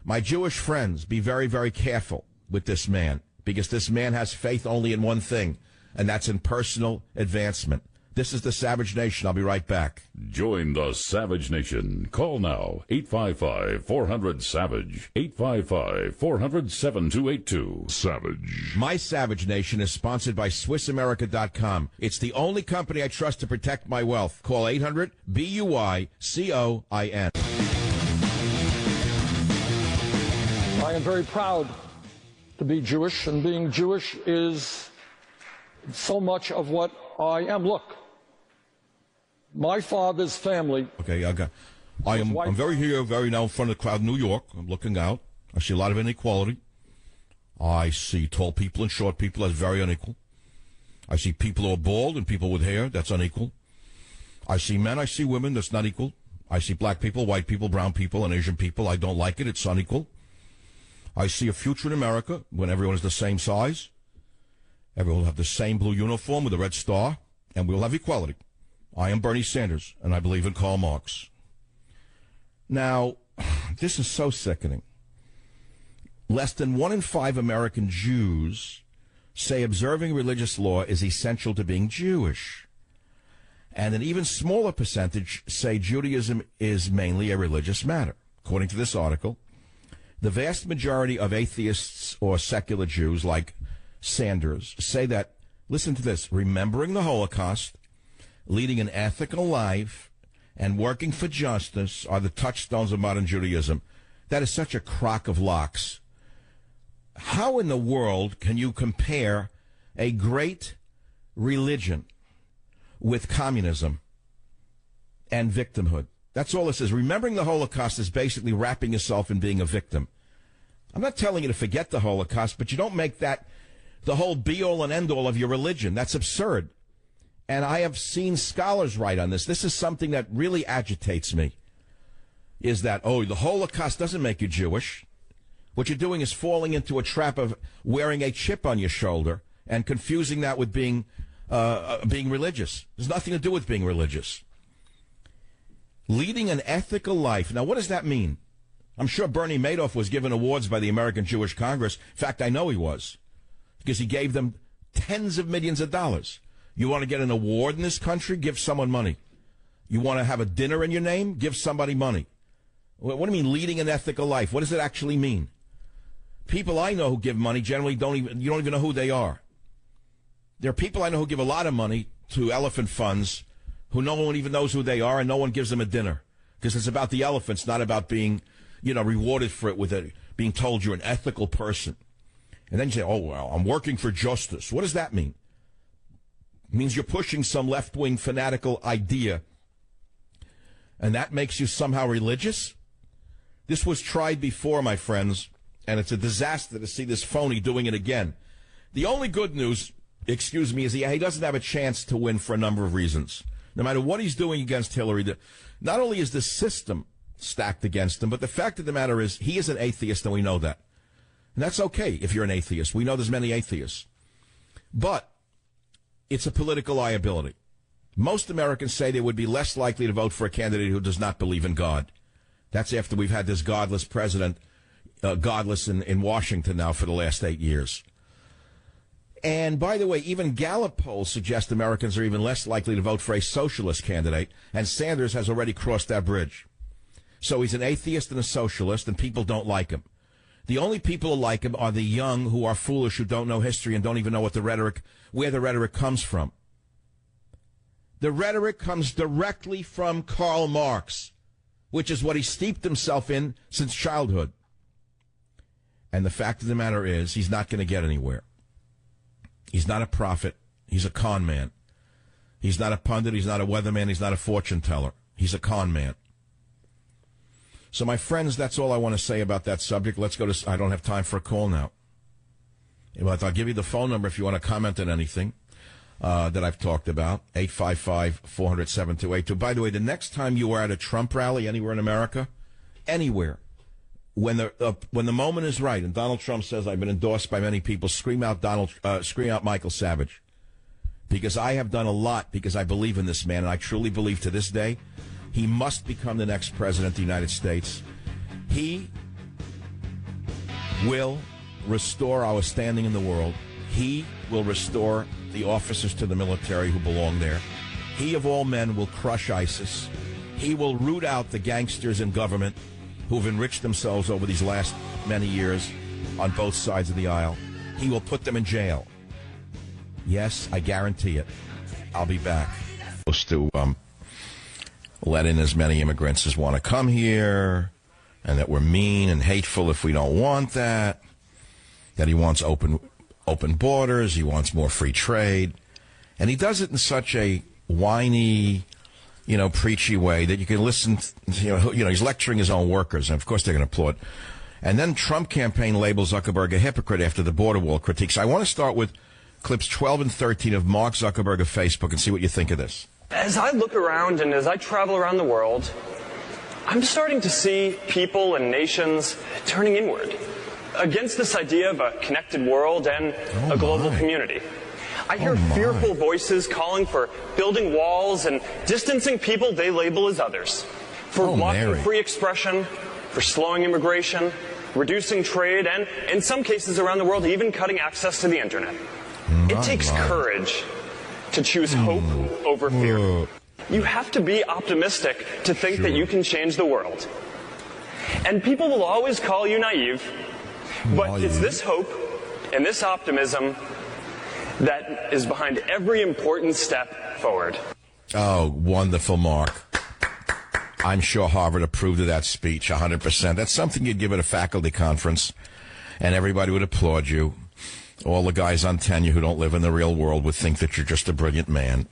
My Jewish friends, be very, very careful with this man, because this man has faith only in one thing, and that's in personal advancement. This is the Savage Nation. I'll be right back. Join the Savage Nation. Call now, 855-400-SAVAGE, 855-400-7282. Savage. My Savage Nation is sponsored by SwissAmerica.com. It's the only company I trust to protect my wealth. Call 800-BUI-COIN. I am very proud to be Jewish, and being Jewish is so much of what I am. Look, my father's family. Okay, I'm very now in front of the crowd in New York. I'm looking out. I see a lot of inequality. I see tall people and short people. That's very unequal. I see people who are bald and people with hair. That's unequal. I see men. I see women. That's not equal. I see black people, white people, brown people, and Asian people. I don't like it. It's unequal. I see a future in America when everyone is the same size. Everyone will have the same blue uniform with a red star, and we'll have equality. I am Bernie Sanders, and I believe in Karl Marx. Now, this is so sickening. Less than 1 in 5 American Jews say observing religious law is essential to being Jewish. And an even smaller percentage say Judaism is mainly a religious matter. According to this article, the vast majority of atheists or secular Jews like Sanders say that, listen to this, remembering the Holocaust, leading an ethical life, and working for justice are the touchstones of modern Judaism. That is such a crock of locks. How in the world can you compare a great religion with communism and victimhood? That's all this is. Remembering the Holocaust is basically wrapping yourself in being a victim. I'm not telling you to forget the Holocaust, but you don't make that the whole be-all and end-all of your religion. That's absurd. And I have seen scholars write on this. This is something that really agitates me, is that, the Holocaust doesn't make you Jewish. What you're doing is falling into a trap of wearing a chip on your shoulder and confusing that with being religious. There's nothing to do with being religious. Leading an ethical life. Now, what does that mean? I'm sure Bernie Madoff was given awards by the American Jewish Congress. In fact, I know he was, because he gave them tens of millions of dollars. You want to get an award in this country? Give someone money. You want to have a dinner in your name? Give somebody money. What do you mean leading an ethical life? What does it actually mean? People I know who give money generally you don't even know who they are. There are people I know who give a lot of money to elephant funds who no one even knows who they are, and no one gives them a dinner because it's about the elephants, not about being, rewarded for it with being told you're an ethical person. And then you say, I'm working for justice. What does that mean? It means you're pushing some left-wing fanatical idea, and that makes you somehow religious? This was tried before, my friends, and it's a disaster to see this phony doing it again. The only good news, is he doesn't have a chance to win for a number of reasons. No matter what he's doing against Hillary, not only is the system stacked against him, but the fact of the matter is he is an atheist, and we know that. And that's okay if you're an atheist. We know there's many atheists. But it's a political liability. Most Americans say they would be less likely to vote for a candidate who does not believe in God. That's after we've had this godless president, godless in Washington now for the last 8 years. And by the way, even Gallup polls suggest Americans are even less likely to vote for a socialist candidate, and Sanders has already crossed that bridge. So he's an atheist and a socialist, and people don't like him. The only people who like him are the young who are foolish, who don't know history and don't even know where the rhetoric comes from. The rhetoric comes directly from Karl Marx, which is what he steeped himself in since childhood. And the fact of the matter is, he's not going to get anywhere. He's not a prophet. He's a con man. He's not a pundit. He's not a weatherman. He's not a fortune teller. He's a con man. So, my friends, that's all I want to say about that subject. Let's go to... I don't have time for a call now. But I'll give you the phone number if you want to comment on anything that I've talked about. 855-400-7282. By the way, the next time you are at a Trump rally anywhere in America, anywhere, when the moment is right, and Donald Trump says, I've been endorsed by many people, scream out Michael Savage. Because I have done a lot, because I believe in this man, and I truly believe to this day he must become the next president of the United States. He will restore our standing in the world. He will restore the officers to the military who belong there. He, of all men, will crush ISIS. He will root out the gangsters in government who have enriched themselves over these last many years on both sides of the aisle. He will put them in jail. Yes, I guarantee it. I'll be back. Supposed to let in as many immigrants as want to come here, and that we're mean and hateful if we don't want that. that he wants open borders, he wants more free trade, and he does it in such a whiny, preachy way that you can listen. He's lecturing his own workers, and of course they're going to applaud. And then Trump campaign labels Zuckerberg a hypocrite after the border wall critiques. I want to start with clips 12 and 13 of Mark Zuckerberg of Facebook and see what you think of this. As I look around and as I travel around the world, I'm starting to see people and nations turning inward against this idea of a connected world and a global community. I hear fearful voices calling for building walls and distancing people they label as others, for blocking free expression, for slowing immigration, reducing trade, and in some cases around the world, even cutting access to the internet. It takes courage to choose hope over fear. You have to be optimistic to think that you can change the world. And people will always call you naive, but it's this hope and this optimism that is behind every important step forward. Oh, wonderful, Mark. I'm sure Harvard approved of that speech 100%. That's something you'd give at a faculty conference, and everybody would applaud you. All the guys on tenure who don't live in the real world would think that you're just a brilliant man.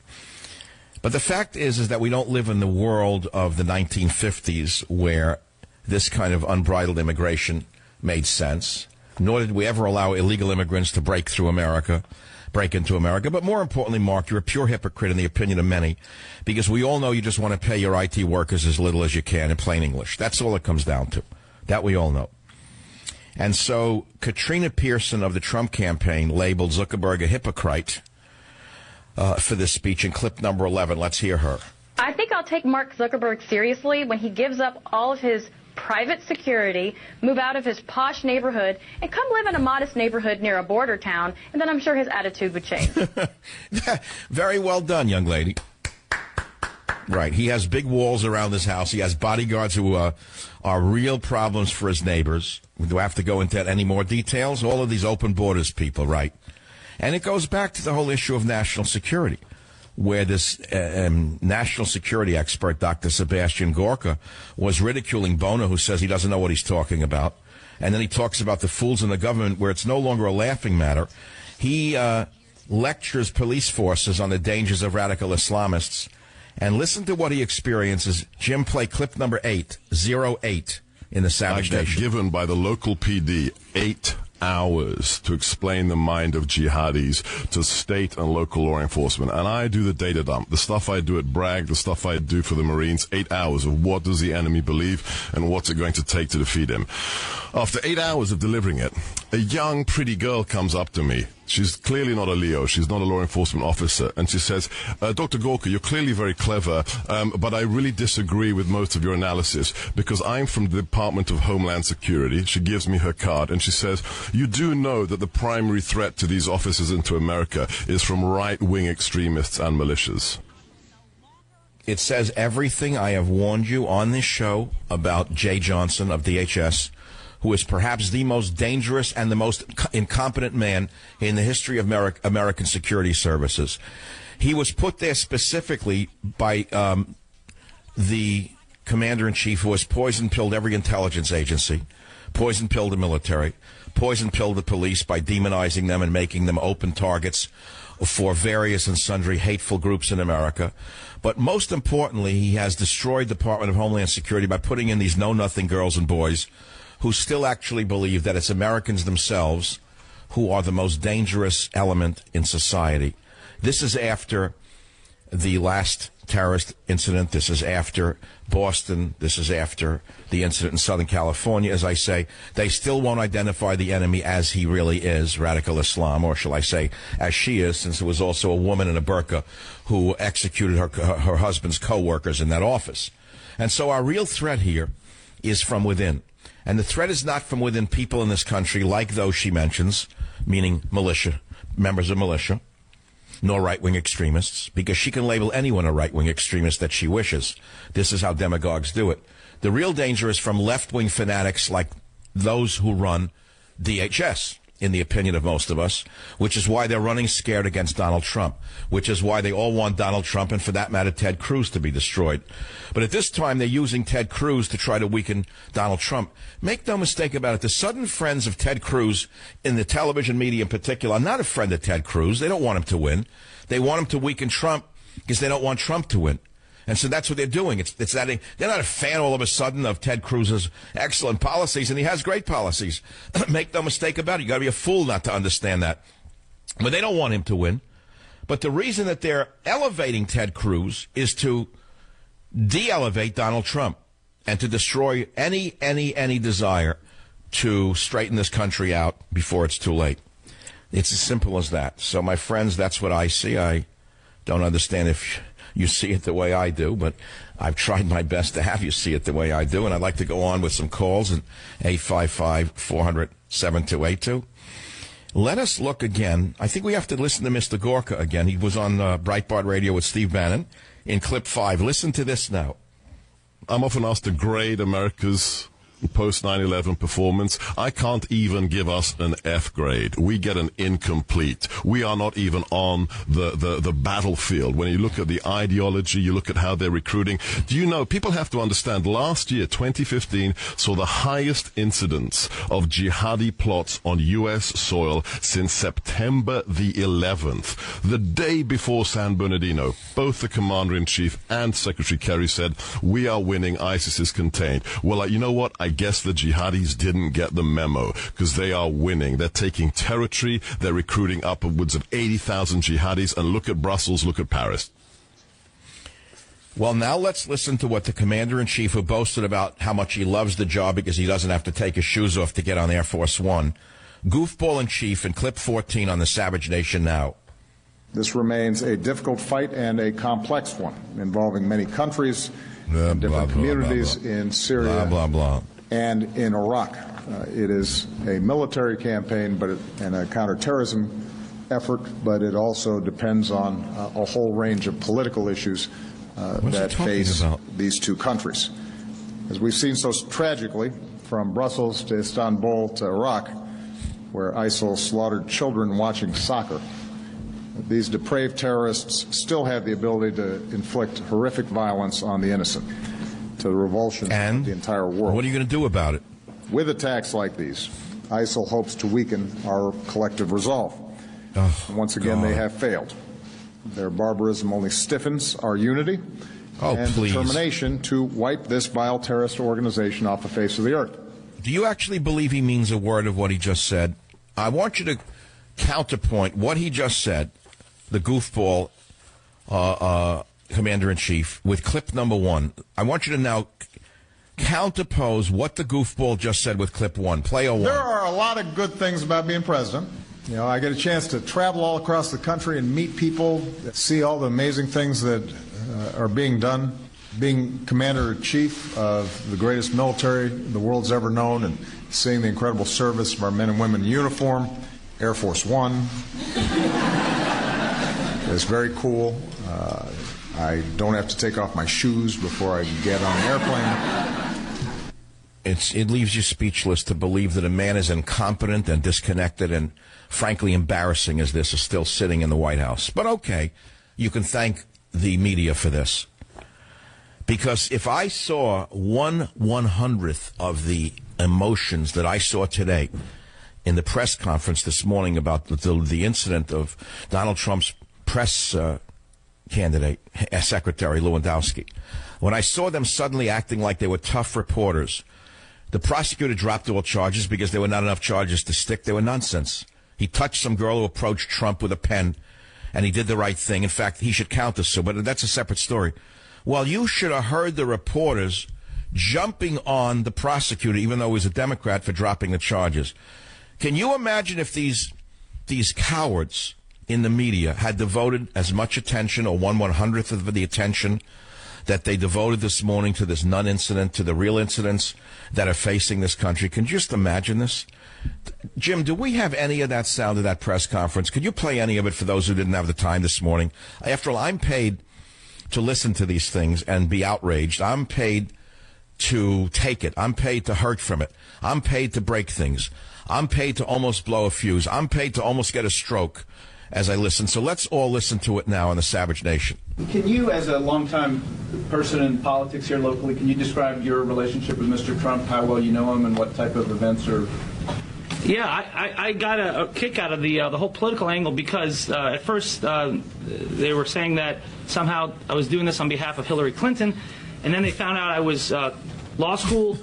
But the fact is that we don't live in the world of the 1950s where this kind of unbridled immigration made sense, nor did we ever allow illegal immigrants to break into America. But more importantly, Mark, you're a pure hypocrite in the opinion of many, because we all know you just want to pay your IT workers as little as you can in plain English. That's all it comes down to. That we all know. And so Katrina Pearson of the Trump campaign labeled Zuckerberg a hypocrite for this speech in clip number 11. Let's hear her. I think I'll take Mark Zuckerberg seriously when he gives up all of his private security, move out of his posh neighborhood, and come live in a modest neighborhood near a border town, and then I'm sure his attitude would change. Very well done, young lady. Right. He has big walls around his house. He has bodyguards who are real problems for his neighbors. Do I have to go into any more details? All of these open borders people, right? And it goes back to the whole issue of national security, where this national security expert, Dr. Sebastian Gorka, was ridiculing Bono, who says he doesn't know what he's talking about. And then he talks about the fools in the government, where it's no longer a laughing matter. He lectures police forces on the dangers of radical Islamists. And listen to what he experiences. Jim, play clip number 8, 08, in the Savage Nation. Given by the local PD 8 hours to explain the mind of jihadis to state and local law enforcement. And I do the data dump. The stuff I do at Bragg, the stuff I do for the Marines, 8 hours of what does the enemy believe and what's it going to take to defeat him. After 8 hours of delivering it, a young, pretty girl comes up to me. She's clearly not a Leo. She's not a law enforcement officer. And she says, Dr. Gorka, you're clearly very clever, but I really disagree with most of your analysis because I'm from the Department of Homeland Security. She gives me her card and she says, you do know that the primary threat to these officers into America is from right-wing extremists and militias. It says everything I have warned you on this show about Jay Johnson of DHS, who is perhaps the most dangerous and the most incompetent man in the history of American security services. He was put there specifically by the commander-in-chief, who has poison-pilled every intelligence agency, poison-pilled the military, poison-pilled the police by demonizing them and making them open targets for various and sundry hateful groups in America. But most importantly, he has destroyed the Department of Homeland Security by putting in these know-nothing girls and boys who still actually believe that it's Americans themselves who are the most dangerous element in society. This is after the last terrorist incident. This is after Boston. This is after the incident in Southern California. As I say, they still won't identify the enemy as he really is, radical Islam, or shall I say, as she is, since it was also a woman in a burqa who executed her husband's co-workers in that office. And so our real threat here is from within. And the threat is not from within people in this country like those she mentions, meaning militia, members of militia, nor right-wing extremists, because she can label anyone a right-wing extremist that she wishes. This is how demagogues do it. The real danger is from left-wing fanatics like those who run DHS in the opinion of most of us, which is why they're running scared against Donald Trump, which is why they all want Donald Trump and, for that matter, Ted Cruz to be destroyed. But at this time, they're using Ted Cruz to try to weaken Donald Trump. Make no mistake about it, the sudden friends of Ted Cruz, in the television media in particular, are not a friend of Ted Cruz. They don't want him to win. They want him to weaken Trump because they don't want Trump to win. And so that's what they're doing. They're not a fan all of a sudden of Ted Cruz's excellent policies, and he has great policies. Make no mistake about it. You got to be a fool not to understand that. But they don't want him to win. But the reason that they're elevating Ted Cruz is to de-elevate Donald Trump and to destroy any desire to straighten this country out before it's too late. It's as simple as that. So, my friends, that's what I see. I don't understand if you see it the way I do, but I've tried my best to have you see it the way I do, and I'd like to go on with some calls at 855-400-7282. Let us look again. I think we have to listen to Mr. Gorka again. He was on Breitbart Radio with Steve Bannon in clip 5. Listen to this now. I'm often asked to grade America's post 9/11 performance. I can't even give us an F grade. We get an incomplete. We are not even on the battlefield. When you look at the ideology, you look at how they're recruiting. Do you know, people have to understand, last year, 2015, saw the highest incidence of jihadi plots on U.S. soil since September the 11th. The day before San Bernardino, both the Commander-in-Chief and Secretary Kerry said, we are winning, ISIS is contained. Well, you know what? I guess the jihadis didn't get the memo, because they are winning. They're taking territory. They're recruiting upwards of 80,000 jihadis. And look at Brussels, look at Paris. Well, now let's listen to what the Commander-in-Chief, who boasted about how much he loves the job because he doesn't have to take his shoes off to get on Air Force One. Goofball-in-Chief in clip 14 on the Savage Nation Now. This remains a difficult fight and a complex one, involving many countries, different communities in Syria and in Iraq. It is a military campaign and a counterterrorism effort, but it also depends on a whole range of political issues that face these two countries. As we've seen so tragically, from Brussels to Istanbul to Iraq, where ISIL slaughtered children watching soccer, these depraved terrorists still have the ability to inflict horrific violence on the innocent, to the revulsion of the entire world. What are you going to do about it? With attacks like these, ISIL hopes to weaken our collective resolve. And once again, they have failed. Their barbarism only stiffens our unity and determination to wipe this vile terrorist organization off the face of the earth. Do you actually believe he means a word of what he just said? I want you to counterpoint what he just said, the goofball Commander-in-Chief, with clip number 1. I want you to now counterpose what the goofball just said with clip 1. Play 1. There are a lot of good things about being president. You know, I get a chance to travel all across the country and meet people, see all the amazing things that are being done. Being Commander-in-Chief of the greatest military the world's ever known, and seeing the incredible service of our men and women in uniform, Air Force One. It's very cool. I don't have to take off my shoes before I get on an airplane. It leaves you speechless to believe that a man as incompetent and disconnected and frankly embarrassing as this is still sitting in the White House. But okay, you can thank the media for this. Because if I saw 1/100th of the emotions that I saw today in the press conference this morning about the incident of Donald Trump's press candidate, Secretary Lewandowski, when I saw them suddenly acting like they were tough reporters, the prosecutor dropped all charges because there were not enough charges to stick. They were nonsense. He touched some girl who approached Trump with a pen, and he did the right thing. In fact, he should count this, but that's a separate story. Well, you should have heard the reporters jumping on the prosecutor, even though he was a Democrat, for dropping the charges. Can you imagine if these cowards in the media had devoted as much attention, or 1/100th of the attention that they devoted this morning to this nun incident, to the real incidents that are facing this country? Can you just imagine this? Jim, do we have any of that sound of that press conference? Could you play any of it for those who didn't have the time this morning? After all, I'm paid to listen to these things and be outraged. I'm paid to take it. I'm paid to hurt from it. I'm paid to break things. I'm paid to almost blow a fuse. I'm paid to almost get a stroke as I listen. So let's all listen to it now on the Savage Nation. Can you, as a longtime person in politics here locally, can you describe your relationship with Mr. Trump, how well you know him, and what type of events are... Yeah, I got a kick out of the whole political angle because at first they were saying that somehow I was doing this on behalf of Hillary Clinton, and then they found out I was law school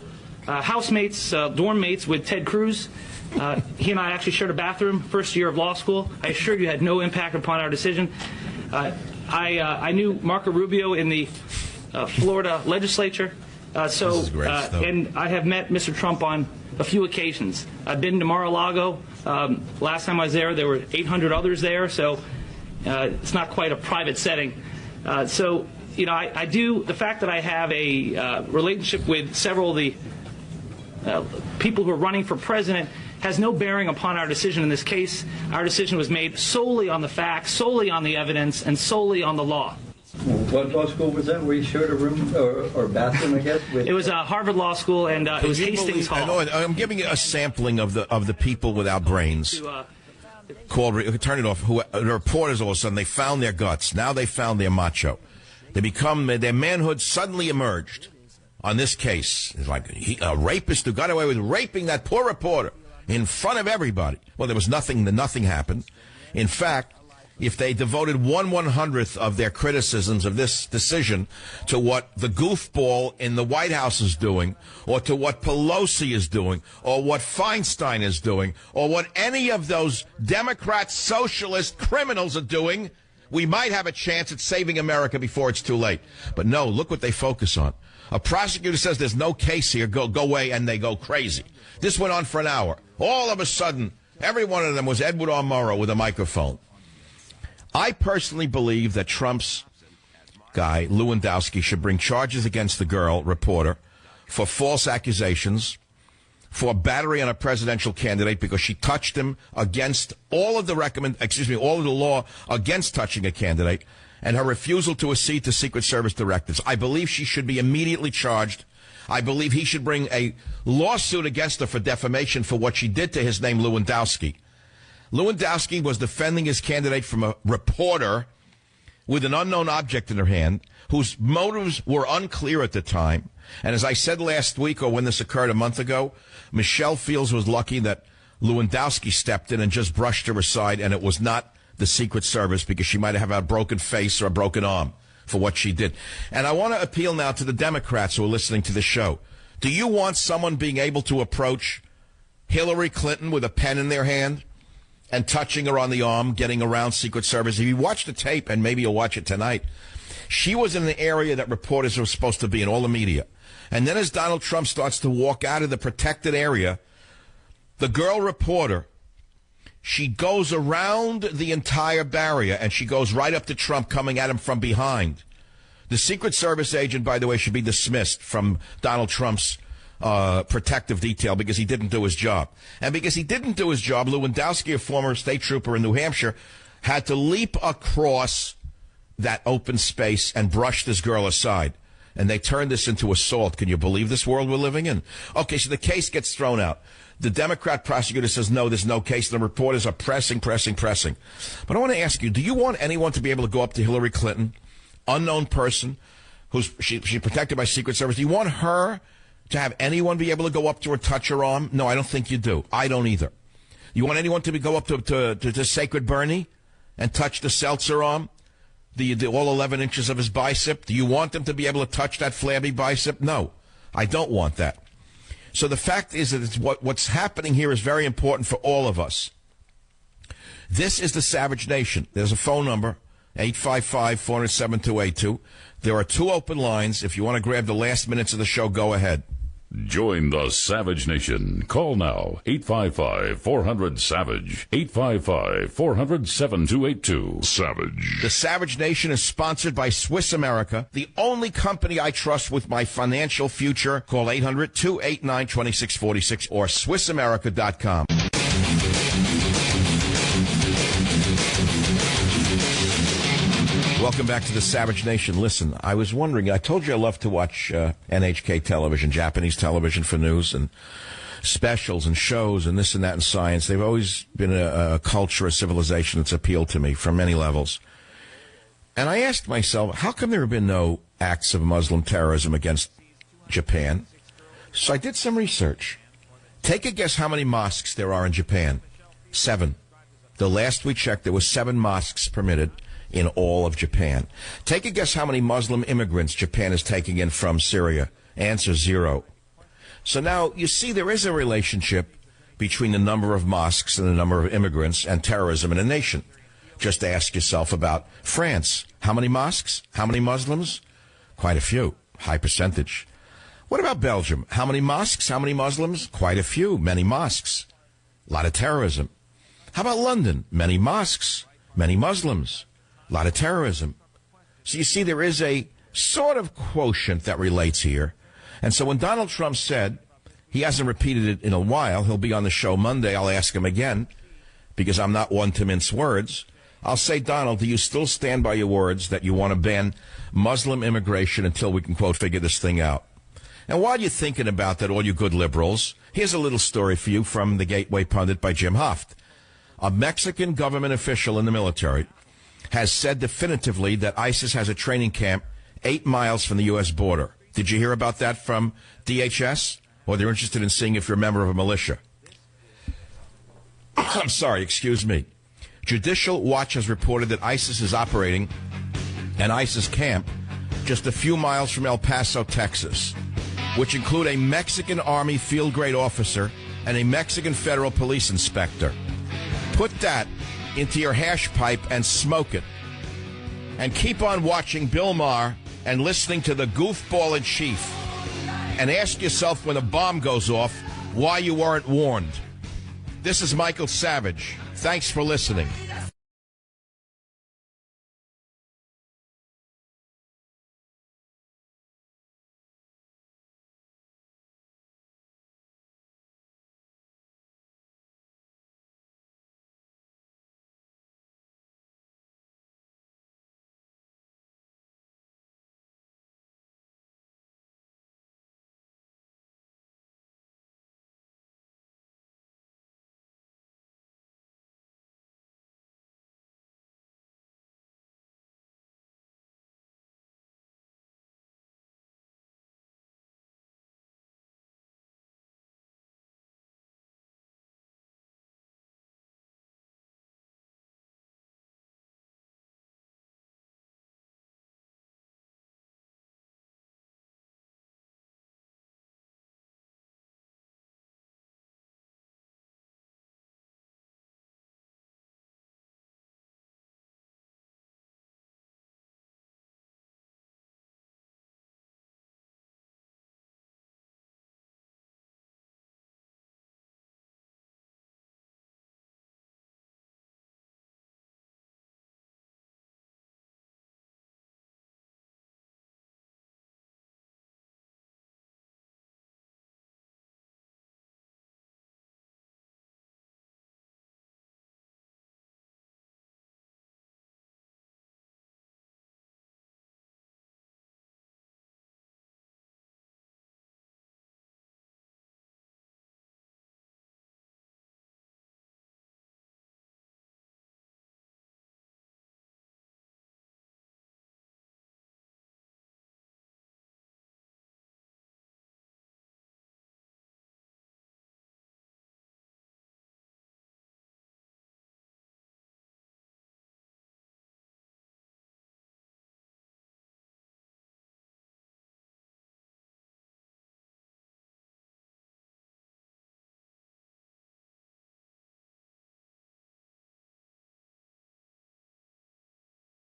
housemates, dorm mates with Ted Cruz. He and I actually shared a bathroom first year of law school. I assure you had no impact upon our decision. I knew Marco Rubio in the Florida legislature, and I have met Mr. Trump on a few occasions. I've been to Mar-a-Lago. Last time I was there were 800 others there, so it's not quite a private setting. So, you know, I do, the fact that I have a relationship with several of the people who are running for president has no bearing upon our decision in this case. Our decision was made solely on the facts, solely on the evidence, and solely on the law. What law school was that? Where you shared a room or bathroom, I guess? It was Harvard Law School, and it was Hastings Hall. I know, I'm giving you a sampling of the people without brains. Turn it off. The reporters, all of a sudden, they found their guts. Now they found their macho. Their manhood suddenly emerged on this case. It's like a rapist who got away with raping that poor reporter in front of everybody. Well, there was nothing happened. In fact, if they devoted 1/100th of their criticisms of this decision to what the goofball in the White House is doing, or to what Pelosi is doing, or what Feinstein is doing, or what any of those Democrat socialist criminals are doing, we might have a chance at saving America before it's too late. But no, look what they focus on. A prosecutor says there's no case here, go away, and they go crazy. This went on for an hour. All of a sudden, every one of them was Edward R. Murrow with a microphone. I personally believe that Trump's guy, Lewandowski, should bring charges against the girl reporter for false accusations, for battery on a presidential candidate because she touched him against all of the law against touching a candidate, and her refusal to accede to Secret Service directives. I believe she should be immediately charged. I believe he should bring a lawsuit against her for defamation for what she did to his name, Lewandowski. Lewandowski was defending his candidate from a reporter with an unknown object in her hand, whose motives were unclear at the time. And as I said last week, or when this occurred a month ago, Michelle Fields was lucky that Lewandowski stepped in and just brushed her aside, and it was not the Secret Service, because she might have a broken face or a broken arm for what she did. And I want to appeal now to the Democrats who are listening to the show. Do you want someone being able to approach Hillary Clinton with a pen in their hand and touching her on the arm, getting around Secret Service? If you watch the tape, and maybe you'll watch it tonight, she was in the area that reporters were supposed to be in, all the media. And then as Donald Trump starts to walk out of the protected area, the girl reporter, she goes around the entire barrier, and she goes right up to Trump, coming at him from behind. The Secret Service agent, by the way, should be dismissed from Donald Trump's protective detail because he didn't do his job. And because he didn't do his job, Lewandowski, a former state trooper in New Hampshire, had to leap across that open space and brush this girl aside. And they turned this into assault. Can you believe this world we're living in? Okay, so the case gets thrown out. The Democrat prosecutor says, no, there's no case. The reporters are pressing. But I want to ask you, do you want anyone to be able to go up to Hillary Clinton, unknown person, she's protected by Secret Service? Do you want her to have anyone be able to go up to her, touch her arm? No, I don't think you do. I don't either. You want anyone to go up to Sacred Bernie and touch the Seltzer arm? The all 11 inches of his bicep? Do you want them to be able to touch that flabby bicep? No, I don't want that. So the fact is that what's happening here is very important for all of us. This is the Savage Nation. There's a phone number, 855-407-282. There are 2 open lines. If you want to grab the last minutes of the show, go ahead. Join the Savage Nation. Call now, 855-400-SAVAGE, 855-400-7282. Savage. The Savage Nation is sponsored by Swiss America, the only company I trust with my financial future. Call 800-289-2646 or SwissAmerica.com. Welcome back to the Savage Nation. Listen, I was wondering, I told you I love to watch NHK television, Japanese television for news and specials and shows and this and that and science. They've always been a culture, a civilization that's appealed to me from many levels. And I asked myself, how come there have been no acts of Muslim terrorism against Japan? So I did some research. Take a guess how many mosques there are in Japan. 7. The last we checked, there were 7 mosques permitted in all of Japan. Take a guess how many Muslim immigrants Japan is taking in from Syria. Answer 0. So now, you see, there is a relationship between the number of mosques and the number of immigrants and terrorism in a nation. Just ask yourself about France. How many mosques? How many Muslims? Quite a few. High percentage. What about Belgium? How many mosques? How many Muslims? Quite a few. Many mosques. A lot of terrorism. How about London? Many mosques. Many Muslims. A lot of terrorism. So you see, there is a sort of quotient that relates here. And so when Donald Trump said, he hasn't repeated it in a while, he'll be on the show Monday, I'll ask him again, because I'm not one to mince words. I'll say, Donald, do you still stand by your words that you want to ban Muslim immigration until we can, quote, figure this thing out? And while you're thinking about that, all you good liberals, here's a little story for you from the Gateway Pundit by Jim Hoft. A Mexican government official in the military has said definitively that ISIS has a training camp 8 miles from the U.S. border. Did you hear about that from DHS? Or they're interested in seeing if you're a member of a militia? I'm sorry, excuse me. Judicial Watch has reported that ISIS is operating an ISIS camp just a few miles from El Paso, Texas, which include a Mexican Army field-grade officer and a Mexican federal police inspector. Put that into your hash pipe and smoke it. And keep on watching Bill Maher and listening to the goofball in chief. And ask yourself when a bomb goes off why you weren't warned. This is Michael Savage. Thanks for listening.